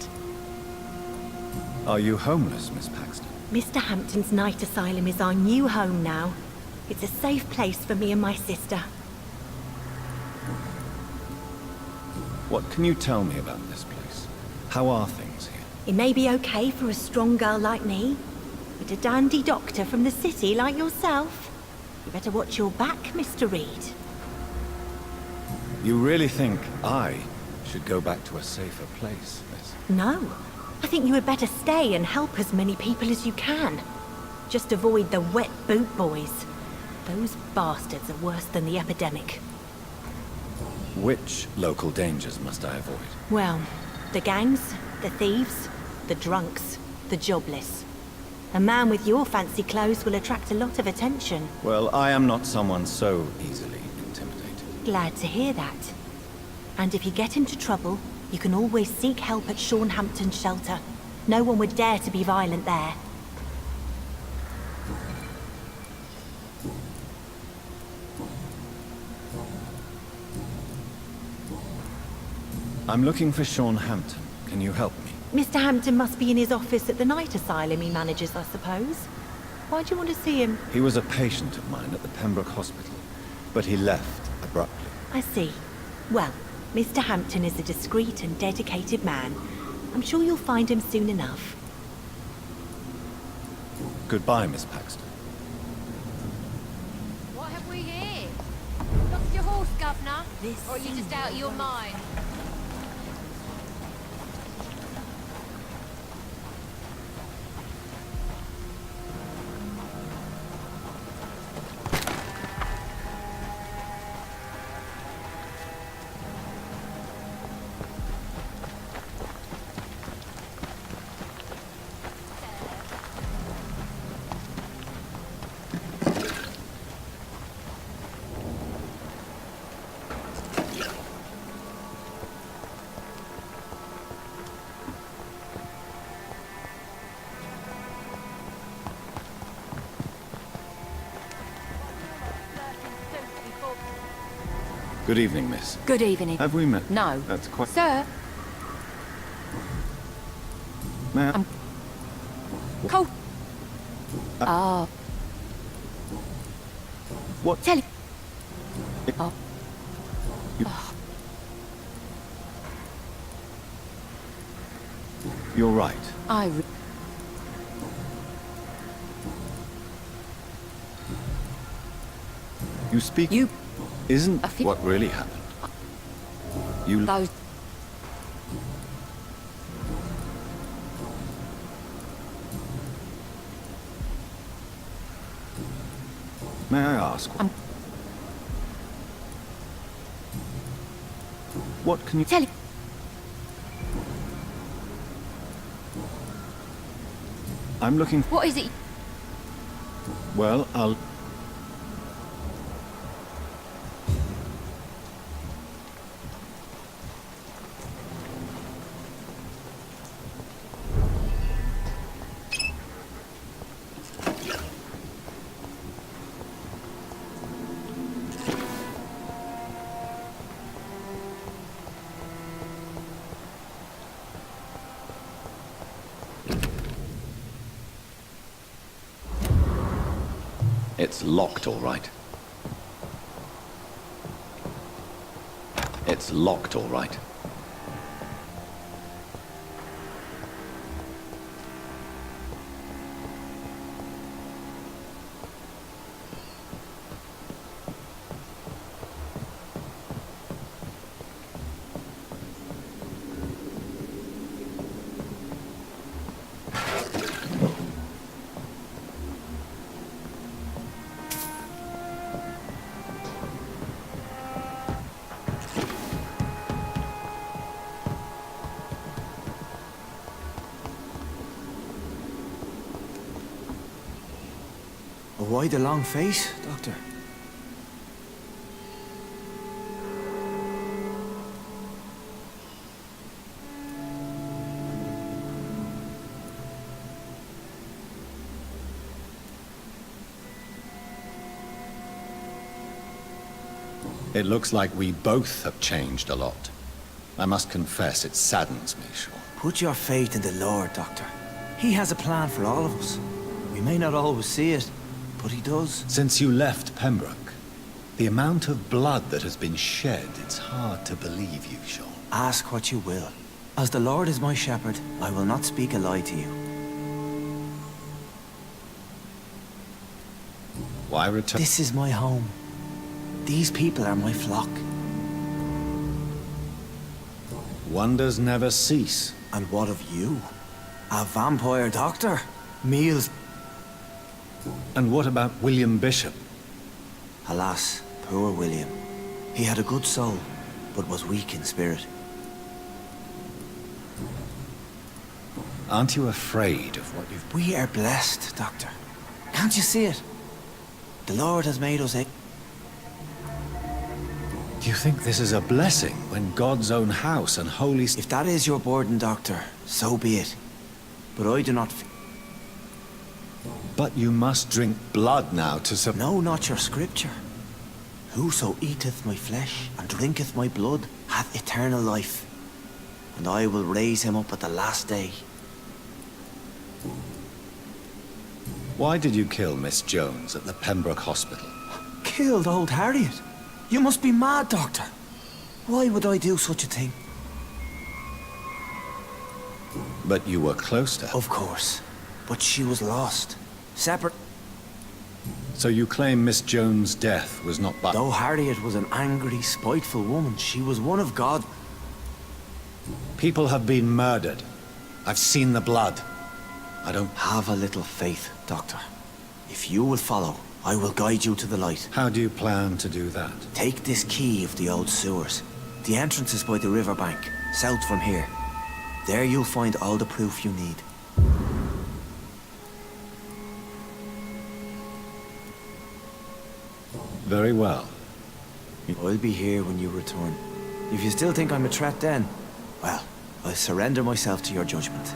Are you homeless, Miss Paxton? Mr. Hampton's night asylum is our new home now. It's a safe place for me and my sister. What can you tell me about this place? How are things here? It may be okay for a strong girl like me, but a dandy doctor from the city like yourself, you better watch your back, Mr. Reed. You really think I should go back to a safer place, miss? No. I think you had better stay and help as many people as you can. Just avoid the wet boot boys. Those bastards are worse than the epidemic. Which local dangers must I avoid? Well, the gangs, the thieves, the drunks, the jobless. A man with your fancy clothes will attract a lot of attention. Well, I am not someone so easily intimidated. Glad to hear that. And if you get into trouble, you can always seek help at Sean Hampton's shelter. No one would dare to be violent there. I'm looking for Sean Hampton. Can you help me? Mr. Hampton must be in his office at the night asylum he manages, I suppose. Why do you want to see him? He was a patient of mine at the Pembroke Hospital, but he left abruptly. I see. Well, Mr. Hampton is a discreet and dedicated man. I'm sure you'll find him soon enough. Goodbye, Miss Paxton. What have we here? Lost your horse, Governor? Or are you just out of your mind? Good evening, miss. Good evening. Have we met? No. That's quite... Sir, May I... cold. Ah. What? Tell you. Oh. You're right. You speak... You... Isn't what really happened. You... Those... May I ask? What can you... Tell you. I'm looking... What is it? Well, I'll... It's locked, all right. It's locked, all right. Why the long face, Doctor? It looks like we both have changed a lot. I must confess, it saddens me, Sean. Put your faith in the Lord, Doctor. He has a plan for all of us. We may not always see it, but he does. Since you left Pembroke, the amount of blood that has been shed, it's hard to believe you, Sean. Ask what you will. As the Lord is my shepherd, I will not speak a lie to you. Why return? This is my home. These people are my flock. Wonders never cease. And what of you? A vampire doctor? Meals. And what about William Bishop? Alas, poor William. He had a good soul, but was weak in spirit. Aren't you afraid of what you've... We are blessed, Doctor. Can't you see it? The Lord has made us a... Do you think this is a blessing when God's own house and holy... If that is your burden, Doctor, so be it. But I do not... But you must drink blood now to... No, not your scripture. Whoso eateth my flesh and drinketh my blood hath eternal life, and I will raise him up at the last day. Why did you kill Miss Jones at the Pembroke Hospital? Killed old Harriet? You must be mad, Doctor. Why would I do such a thing? But you were close to her. Of course. But she was lost. Separate. So you claim Miss Jones' death was not by... Though Harriet was an angry, spiteful woman, she was one of God. People have been murdered. I've seen the blood. I don't... Have a little faith, Doctor. If you will follow, I will guide you to the light. How do you plan to do that? Take this key of the old sewers. The entrance is by the riverbank, south from here. There you'll find all the proof you need. Very well. I'll be here when you return. If you still think I'm a threat then, well, I'll surrender myself to your judgment.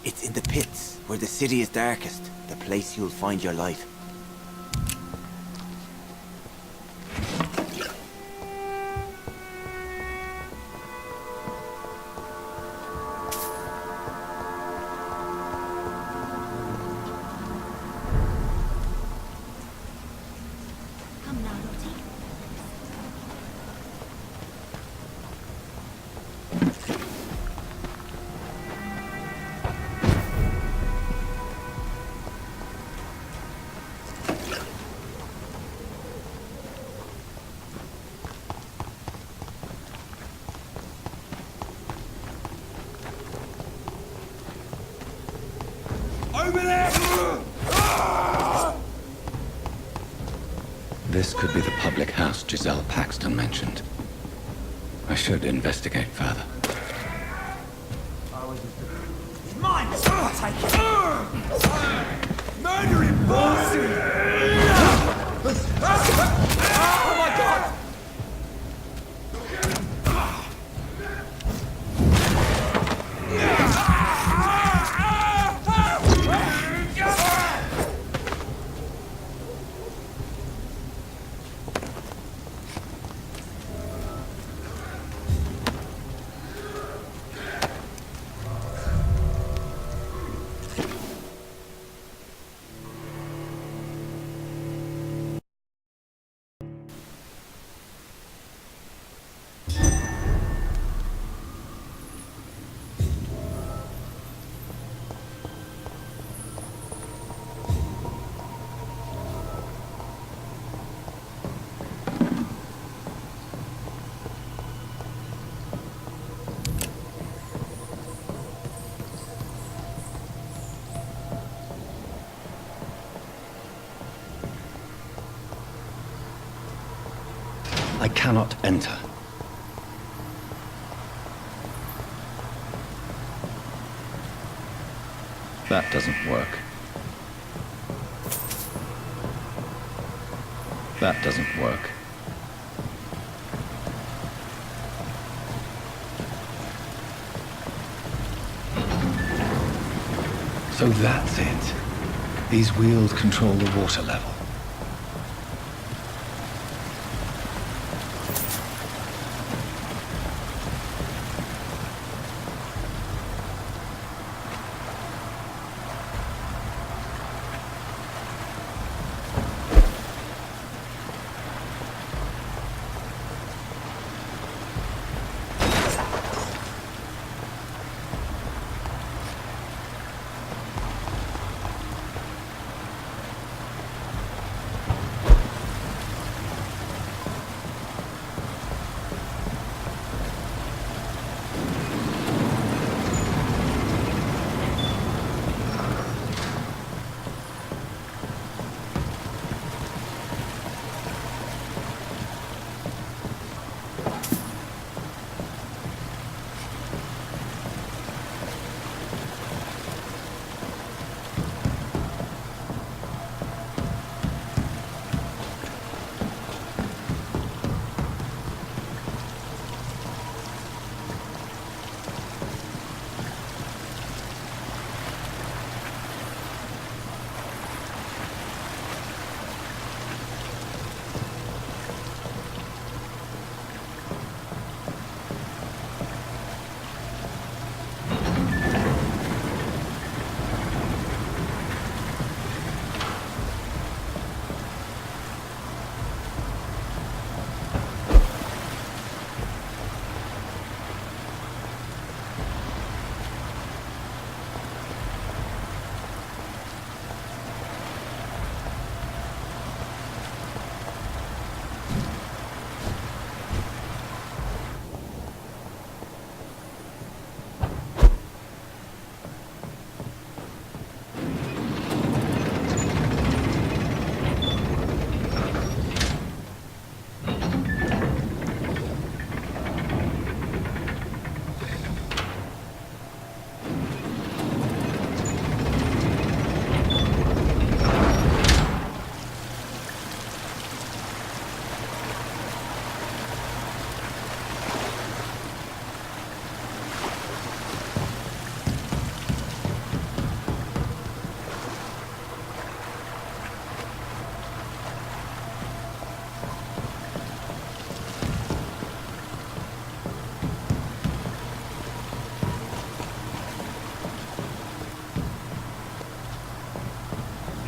It's in the pits, where the city is darkest, the place you'll find your light. This could be the public house Giselle Paxton mentioned. I should investigate further. Mine! Take it! Murdering bastard! Oh my god! I cannot enter. That doesn't work. That doesn't work. So that's it. These wheels control the water level.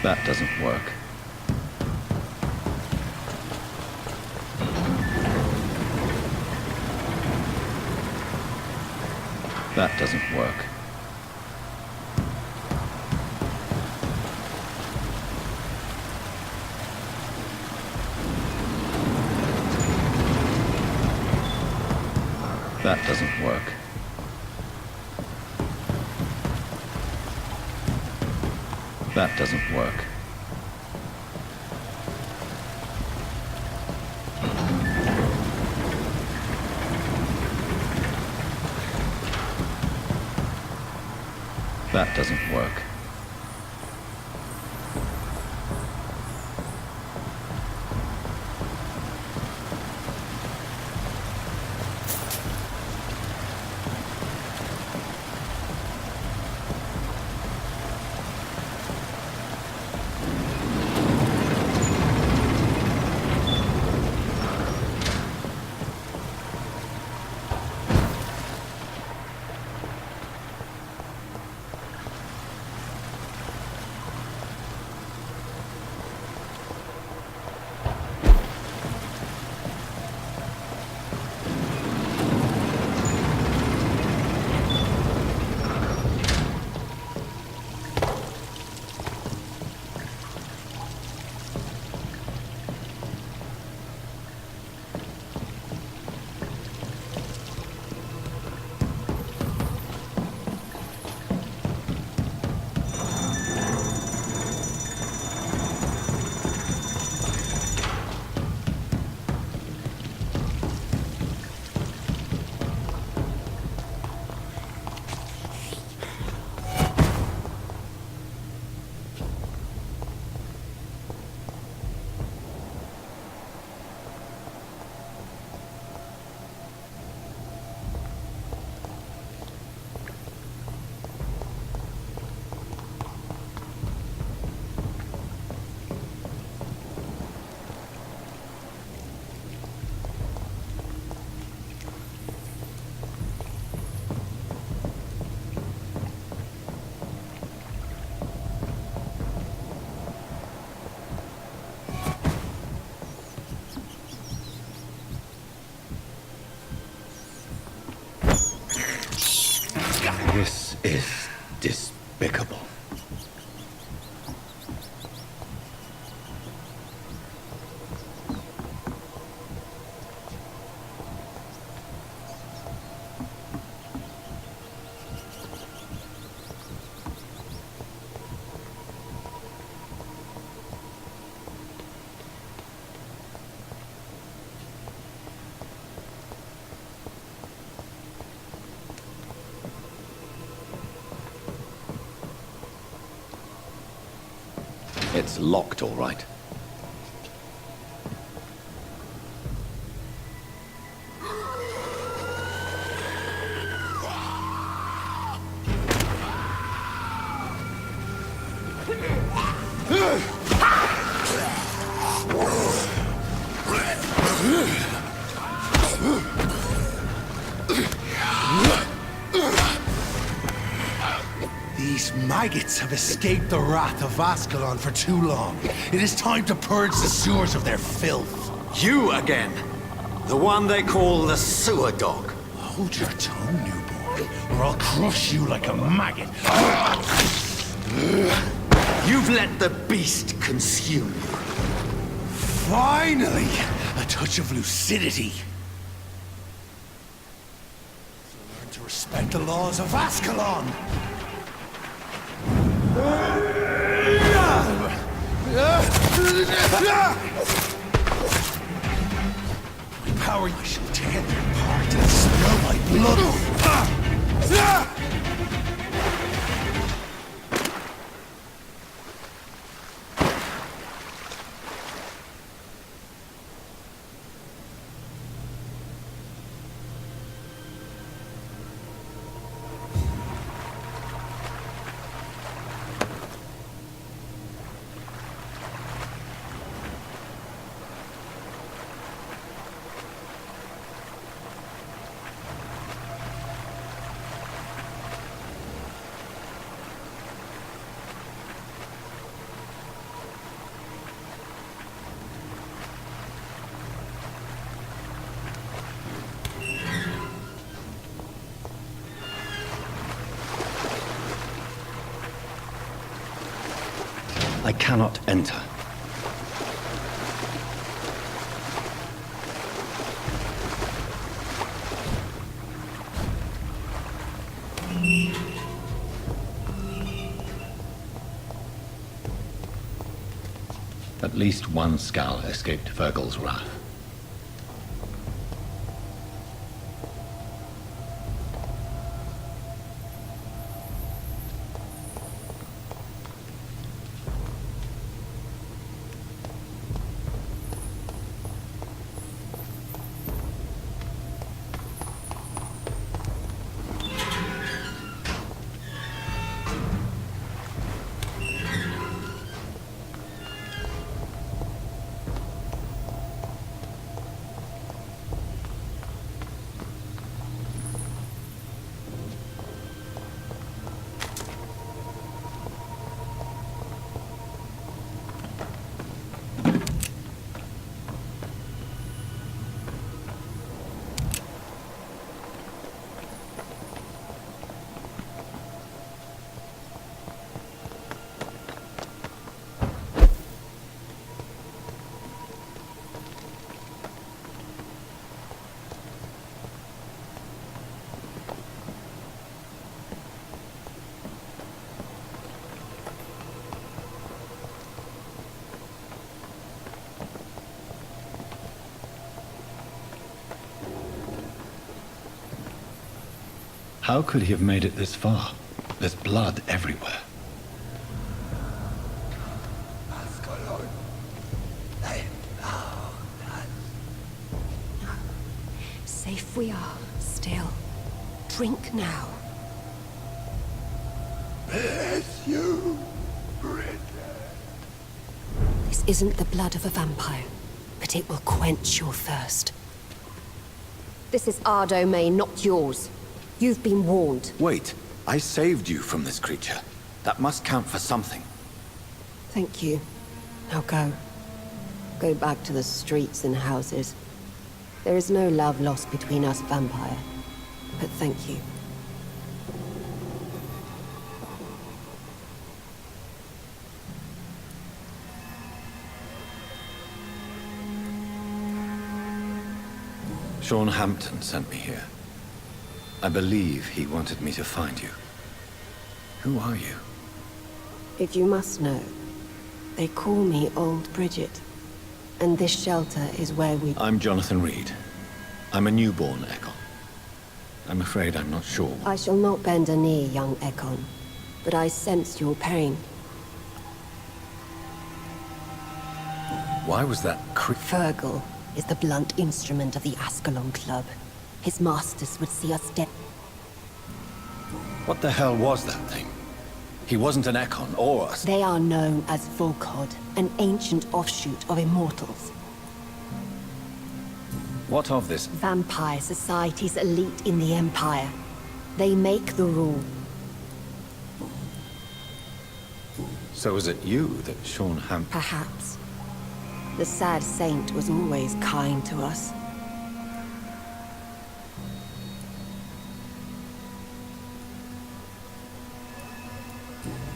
That doesn't work. That doesn't work. That doesn't work. That doesn't work. That doesn't work. This is despicable. It's locked, all right. These maggots have escaped the wrath of Ascalon for too long. It is time to purge the sewers of their filth. You again. The one they call the sewer dog. Hold your tongue, newborn, or I'll crush you like a maggot. You've let the beast consume you. Finally! A touch of lucidity. Learn to respect the laws of Ascalon! My power, I shall tear them apart and spill my blood. I cannot enter. At least one skull escaped Virgil's wrath. How could he have made it this far? There's blood everywhere. Safe we are, still. Drink now. Bless you, Bridget. This isn't the blood of a vampire, but it will quench your thirst. This is our domain, not yours. You've been warned. Wait, I saved you from this creature. That must count for something. Thank you. Now go. Go back to the streets and houses. There is no love lost between us, Vampire. But thank you. Sean Hampton sent me here. I believe he wanted me to find you. Who are you? If you must know, they call me Old Bridget. And this shelter is where we... I'm Jonathan Reed. I'm a newborn Ekon. I'm afraid I'm not sure. I shall not bend a knee, young Ekon. But I sense your pain. Why was that Fergal is the blunt instrument of the Ascalon Club. His masters would see us dead. What the hell was that thing? He wasn't an Ekon or us. They are known as Volkod, an ancient offshoot of Immortals. What of this? Vampire society's elite in the Empire. They make the rule. So is it you that Sean Hampton... Perhaps. The sad saint was always kind to us.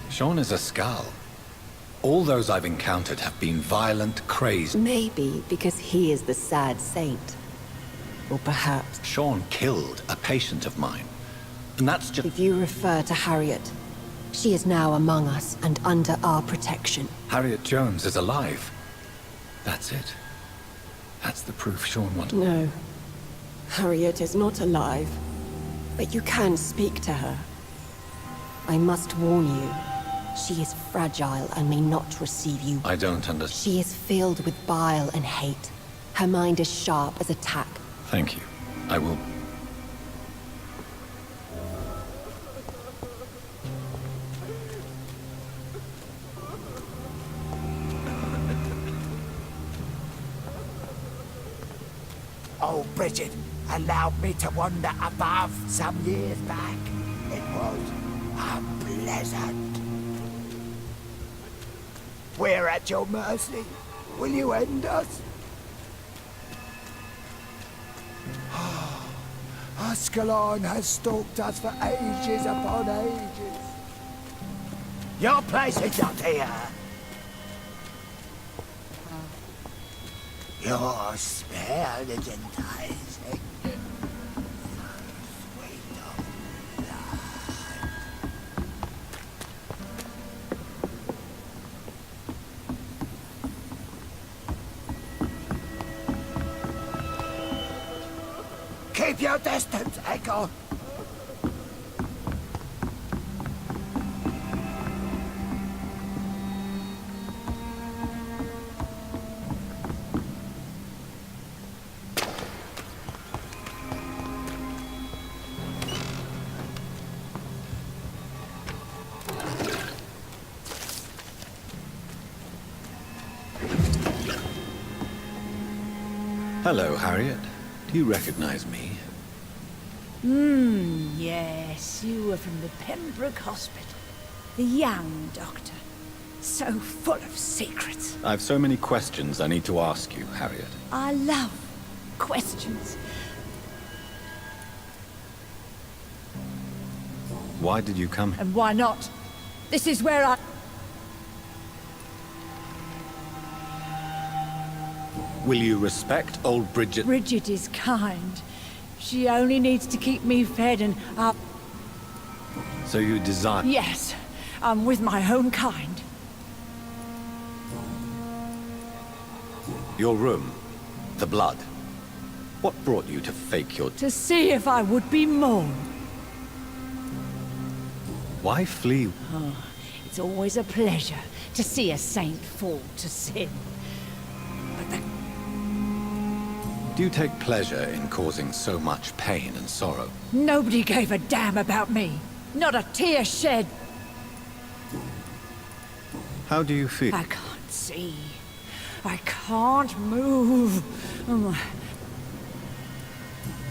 Sean is a Skal. All those I've encountered have been violent, crazed... Maybe because he is the sad saint. Or perhaps... Sean killed a patient of mine. And that's just... If you refer to Harriet, she is now among us and under our protection. Harriet Jones is alive. That's it. That's the proof Sean wanted. No. Harriet is not alive. But you can speak to her. I must warn you. She is fragile and may not receive you. I don't understand. She is filled with bile and hate. Her mind is sharp as a tack. Thank you. I will... Oh, Bridget allowed me to wander above some years back. It was unpleasant. We're at your mercy. Will you end us? Ascalon has stalked us for ages upon ages. Your place is not here. Your spell is enticing. Sweet of blood. Keep your distance, Echo. Hello, Harriet. Do you recognize me? Yes, you were from the Pembroke Hospital. The young doctor. So full of secrets. I've so many questions I need to ask you, Harriet. I love questions. Why did you come here? And why not? This is where I... Will you respect old Bridget? Bridget is kind. She only needs to keep me fed and up. So you desire... Yes, I'm with my own kind. Your room. The blood. What brought you to fake your... To see if I would be more. Why flee? Oh, it's always a pleasure to see a saint fall to sin. But the... Do you take pleasure in causing so much pain and sorrow? Nobody gave a damn about me. Not a tear shed. How do you feel? I can't see. I can't move.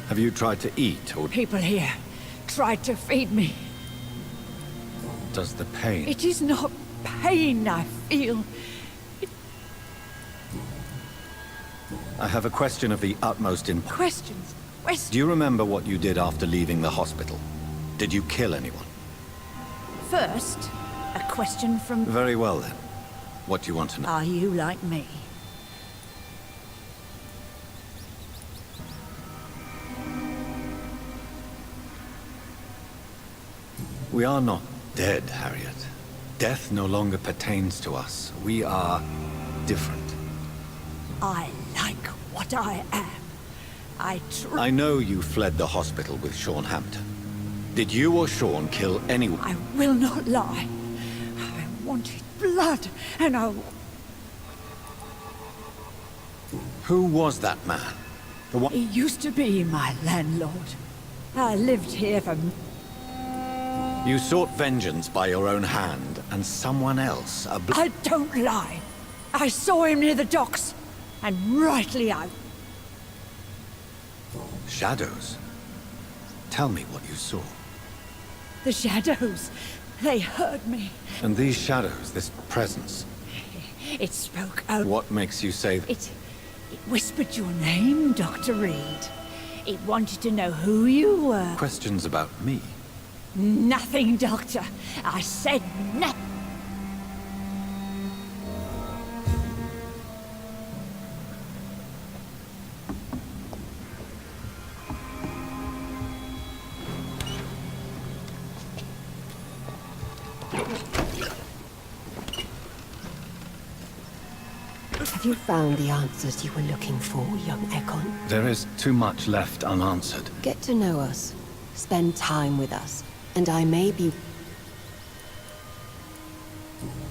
Have you tried to eat, or People here tried to feed me. does the pain... It is not pain I feel. I have a question of the utmost importance. Questions? Do you remember what you did after leaving the hospital? Did you kill anyone? First, a question from... Very well, then. What do you want to know? Are you like me? We are not dead, Harriet. Death no longer pertains to us. We are different. I like what I am. I know you fled the hospital with Sean Hampton. Did you or Sean kill anyone? I will not lie. I wanted blood, and I... Who was that man? The one... He used to be my landlord. I lived here for... You sought vengeance by your own hand, and someone else... I don't lie. I saw him near the docks, and rightly I... Shadows? Tell me what you saw. The shadows, they heard me. And these shadows, this presence... It spoke out. What makes you say that? It whispered your name, Dr. Reed. It wanted to know who you were. Questions about me? Nothing, Doctor. I said nothing. Have you found the answers you were looking for, young Ekon? There is too much left unanswered. Get to know us. Spend time with us. And I may be...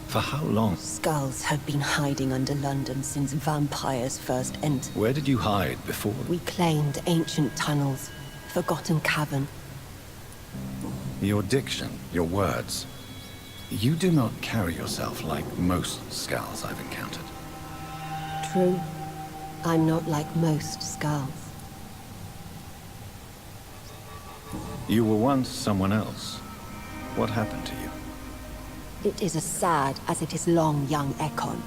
For how long? Skulls have been hiding under London since vampires first entered. Where did you hide before? We claimed ancient tunnels, forgotten cavern. Your diction, your words. You do not carry yourself like most skulls I've encountered. True. I'm not like most skulls. You were once someone else. What happened to you? It is as sad as it is long, young Ekon.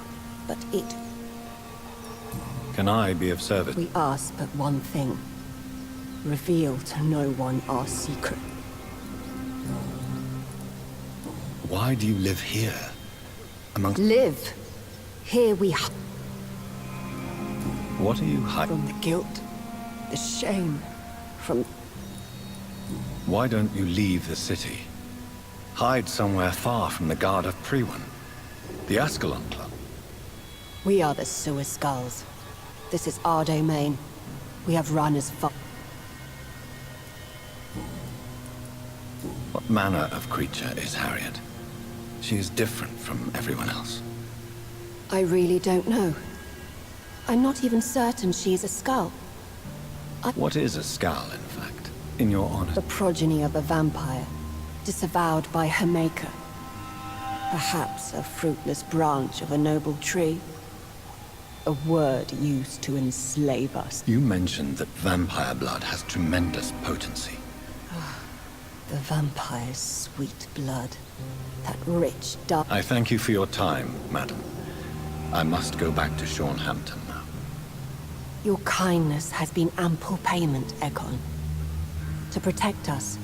But it... Can I be of service? We ask but one thing. Reveal to no one our secret. Why do you live here? Amongst... Live! Here we... What are you hiding? From the guilt, the shame, from... Why don't you leave the city? Hide somewhere far from the Guard of Priwen. The Ascalon Club. We are the Sewer Skulls. This is our domain. We have run as far... What manner of creature is Harriet? She is different from everyone else. I really don't know. I'm not even certain she is a skull. What is a skull, in fact? In your honor? The progeny of a vampire, disavowed by her maker. Perhaps a fruitless branch of a noble tree. A word used to enslave us. You mentioned that vampire blood has tremendous potency. The vampire's sweet blood. That rich, dark... I thank you for your time, madam. I must go back to Sean Hampton now. Your kindness has been ample payment, Ekon. To protect us,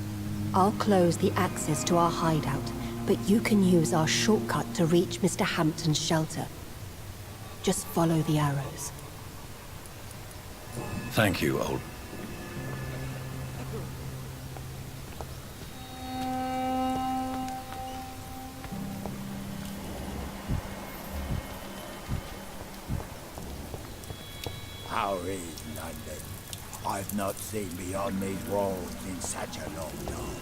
I'll close the access to our hideout, but you can use our shortcut to reach Mr. Hampton's shelter. Just follow the arrows. Thank you, old... How is London? I've not seen beyond these walls in such a long time.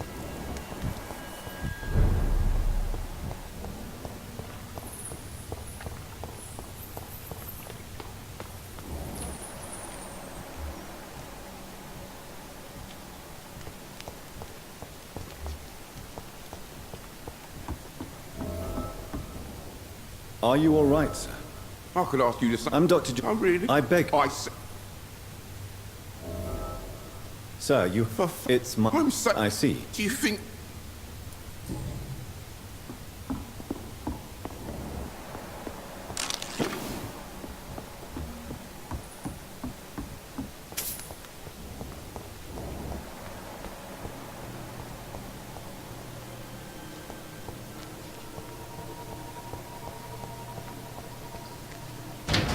Are you all right, sir? I could ask you the same. I'm Dr. Oh, really? I beg. Sir, you... It's my... I see. Do you think...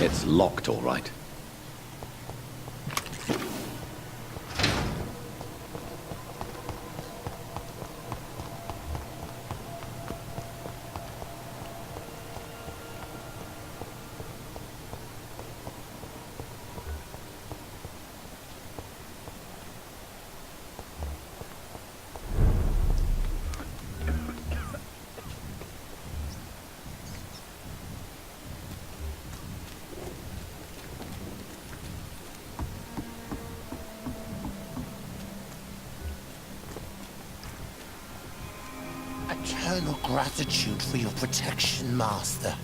It's locked, all right. Eternal gratitude for your protection, Master.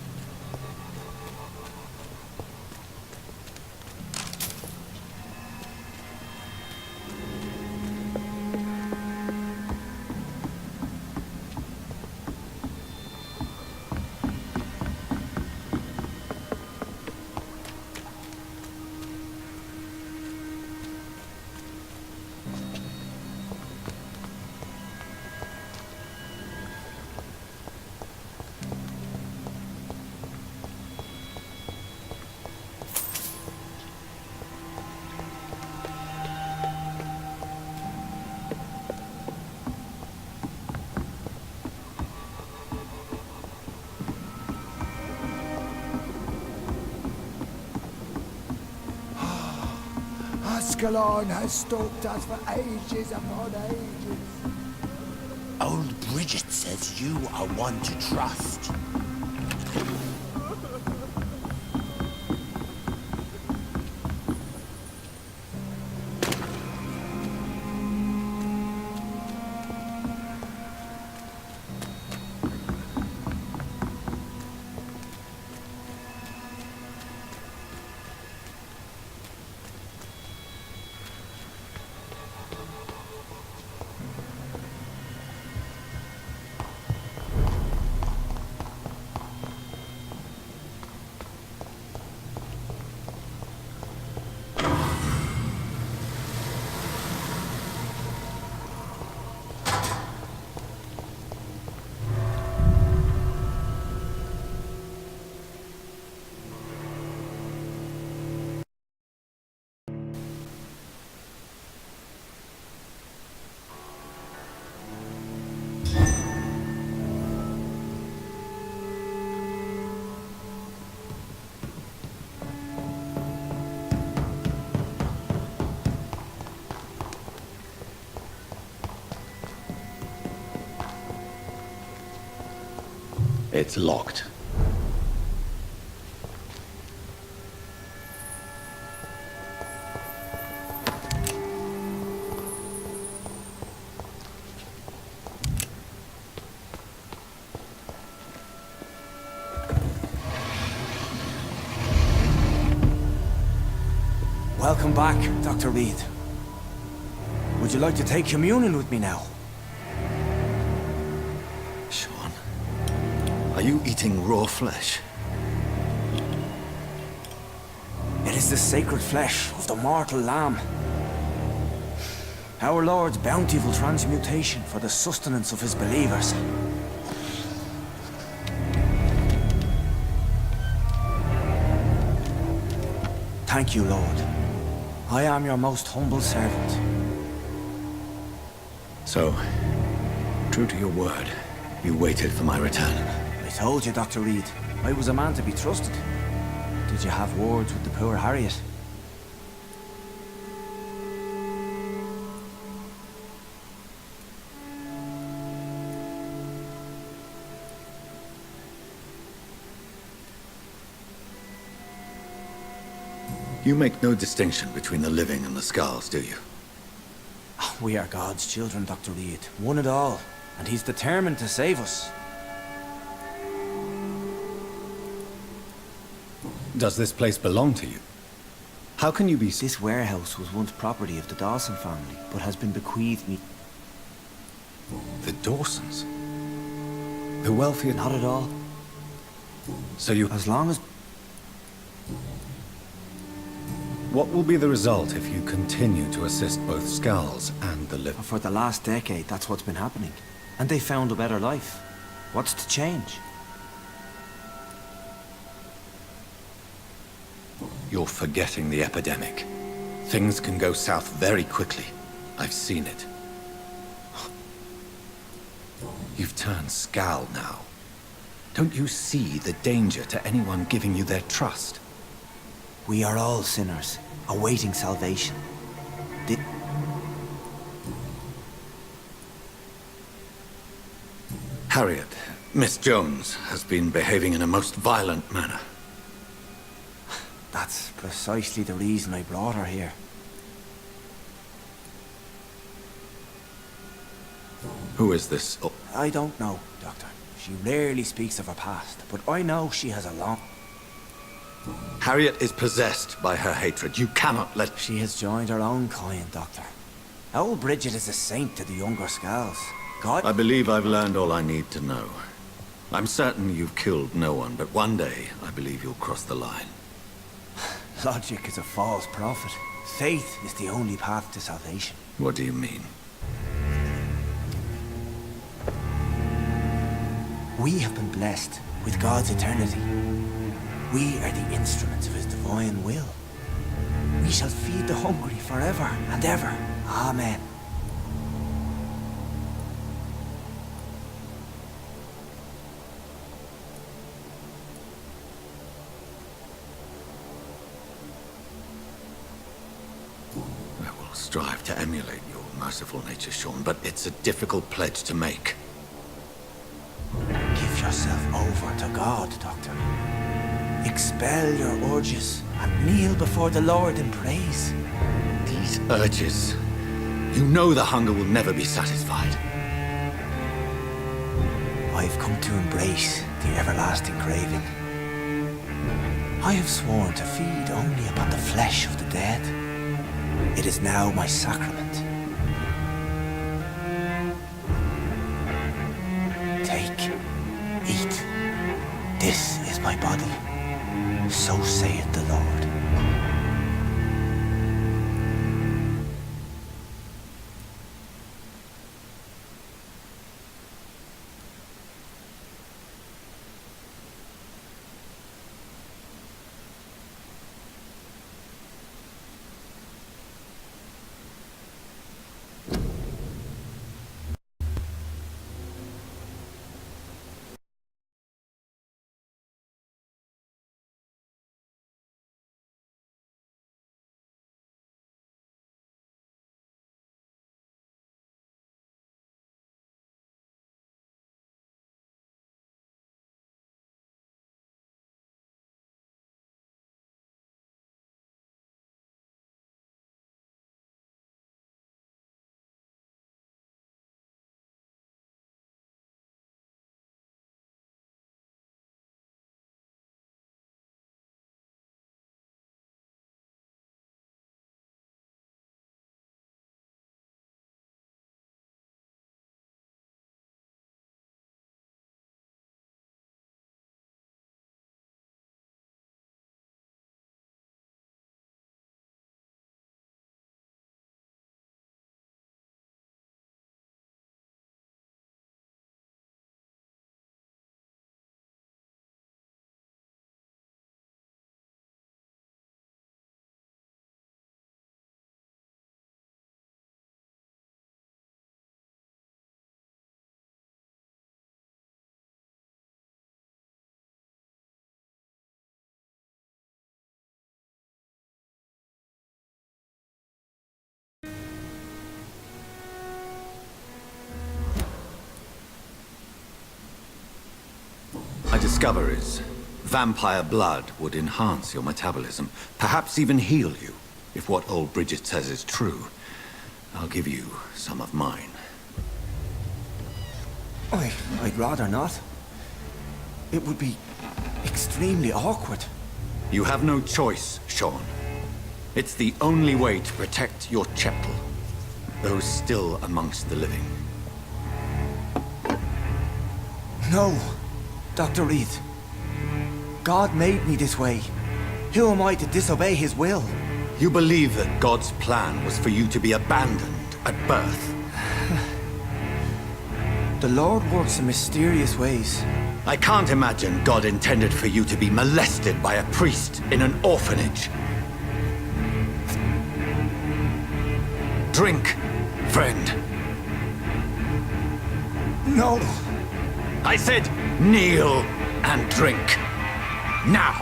Ascalon has stalked us for ages upon ages. Old Bridget says you are one to trust. It's locked. Welcome back, Dr. Reed. Would you like to take communion with me now? Sean, are you eating raw flesh? It is the sacred flesh of the mortal lamb. Our Lord's bountiful transmutation for the sustenance of his believers. Thank you, Lord. I am your most humble servant. So, true to your word, you waited for my return. I told you, Dr. Reed, I was a man to be trusted. Did you have words with the poor Harriet? You make no distinction between the living and the skulls, do you? We are God's children, Dr. Reed. One and all. And he's determined to save us. Does this place belong to you? How can you be... This warehouse was once property of the Dawson family, but has been bequeathed me. The Dawsons? The wealthier... Not at all. So you... As long as... What will be the result if you continue to assist both Skulls and the living? For the last decade, that's what's been happening. And they found a better life. What's to change? You're forgetting the epidemic. Things can go south very quickly. I've seen it. You've turned Skal now. Don't you see the danger to anyone giving you their trust? We are all sinners, awaiting salvation. Harriet, Miss Jones has been behaving in a most violent manner. That's precisely the reason I brought her here. Who is this? Oh. I don't know, Doctor. She rarely speaks of her past, but I know she has a long... Harriet is possessed by her hatred. You cannot let... She has joined her own kind, Doctor. Old Bridget is a saint to the younger Skals. God... I believe I've learned all I need to know. I'm certain you've killed no one, but one day I believe you'll cross the line. Logic is a false prophet. Faith is the only path to salvation. What do you mean? We have been blessed with God's eternity. We are the instruments of His divine will. We shall feed the hungry forever and ever. Amen. I will strive to emulate your merciful nature, Sean, but it's a difficult pledge to make. Give yourself over to God, Doctor. Expel your urges and kneel before the Lord in praise. These urges... You know the hunger will never be satisfied. I've come to embrace the everlasting craving. I have sworn to feed only upon the flesh of the dead. It is now my sacrament. Take, eat. This is my body. So saith the Lord. I discover is vampire blood would enhance your metabolism, perhaps even heal you. If what old Bridget says is true, I'll give you some of mine. I'd rather not. It would be extremely awkward. You have no choice, Sean. It's the only way to protect your chapel, those still amongst the living. No, Dr. Reed. God made me this way. Who am I to disobey his will? You believe that God's plan was for you to be abandoned at birth? The Lord works in mysterious ways. I can't imagine God intended for you to be molested by a priest in an orphanage. Drink, friend. No. I said kneel and drink. Now.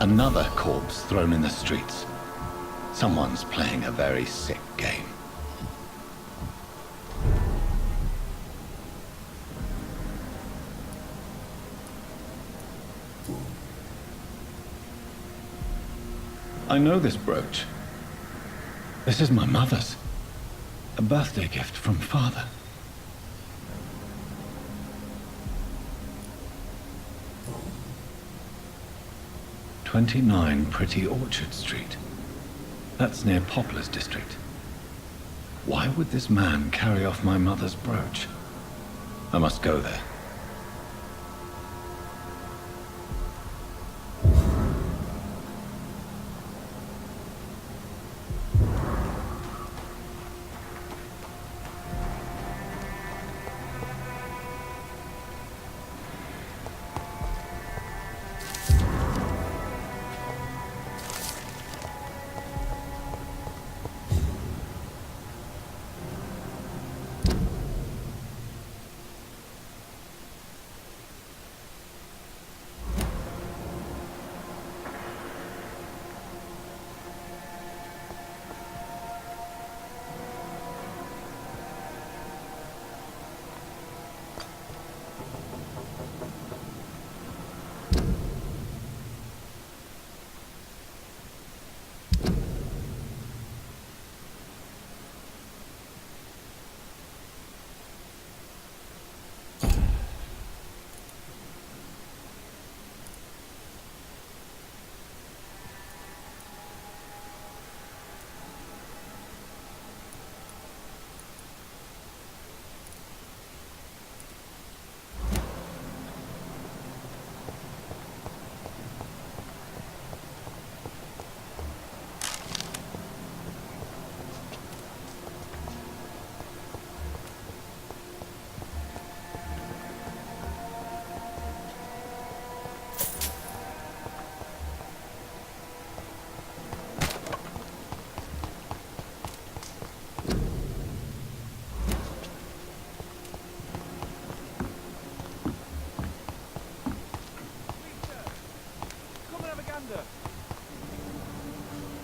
Another corpse thrown in the streets. Someone's playing a very sick game. I know this brooch. This is my mother's. A birthday gift from father. "29 Pretty Orchard Street. That's near Poplar's district. Why would this man carry off my mother's brooch? I must go there.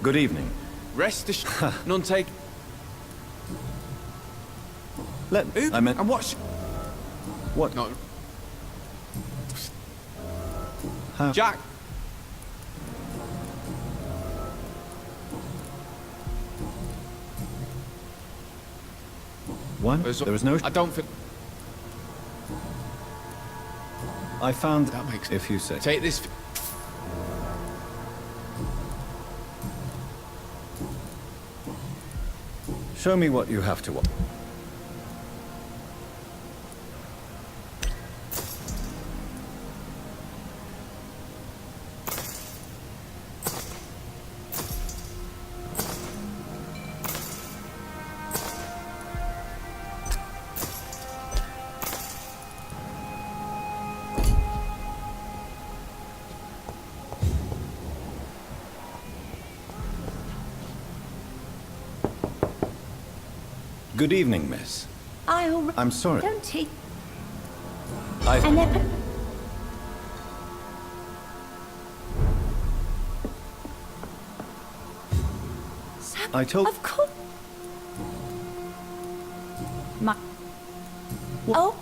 Good evening. Rest assured, none take. I meant... And what's... What? No. How? Jack. What? There was no... I don't think... I found... That makes... If you say... Take this... Show me what you have to watch. Good evening, miss. I'm sorry. Don't he? I never... I told... Of course. Oh.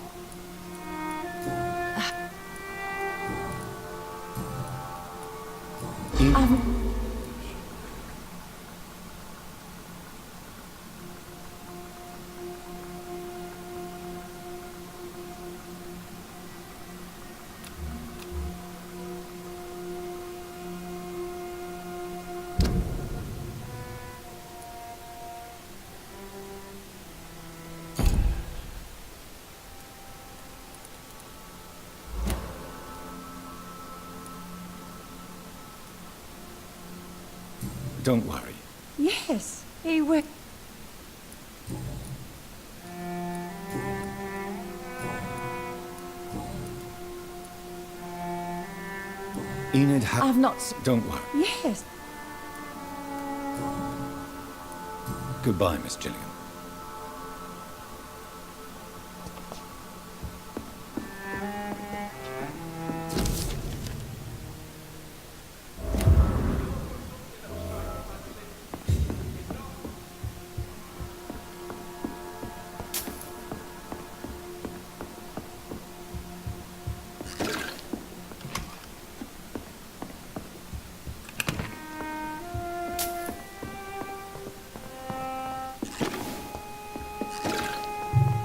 Don't worry. Yes, he would. Enid I've not... Don't worry. Yes. Goodbye, Miss Gilligan.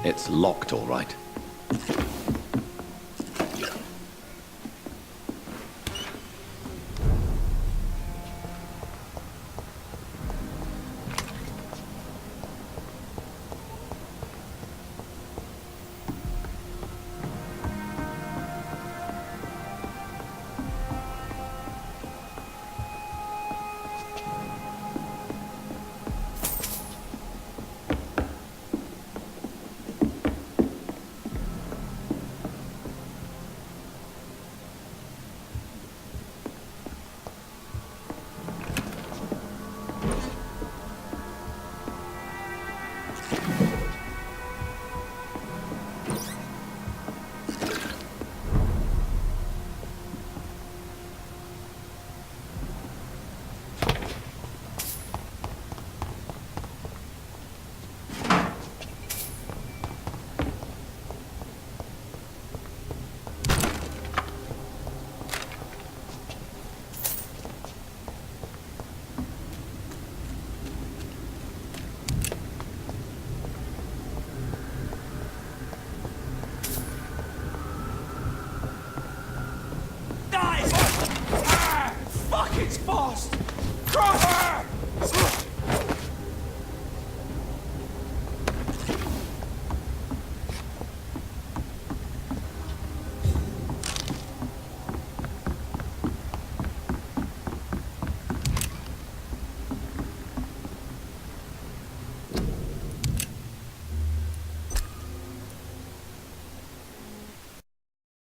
It's locked, all right.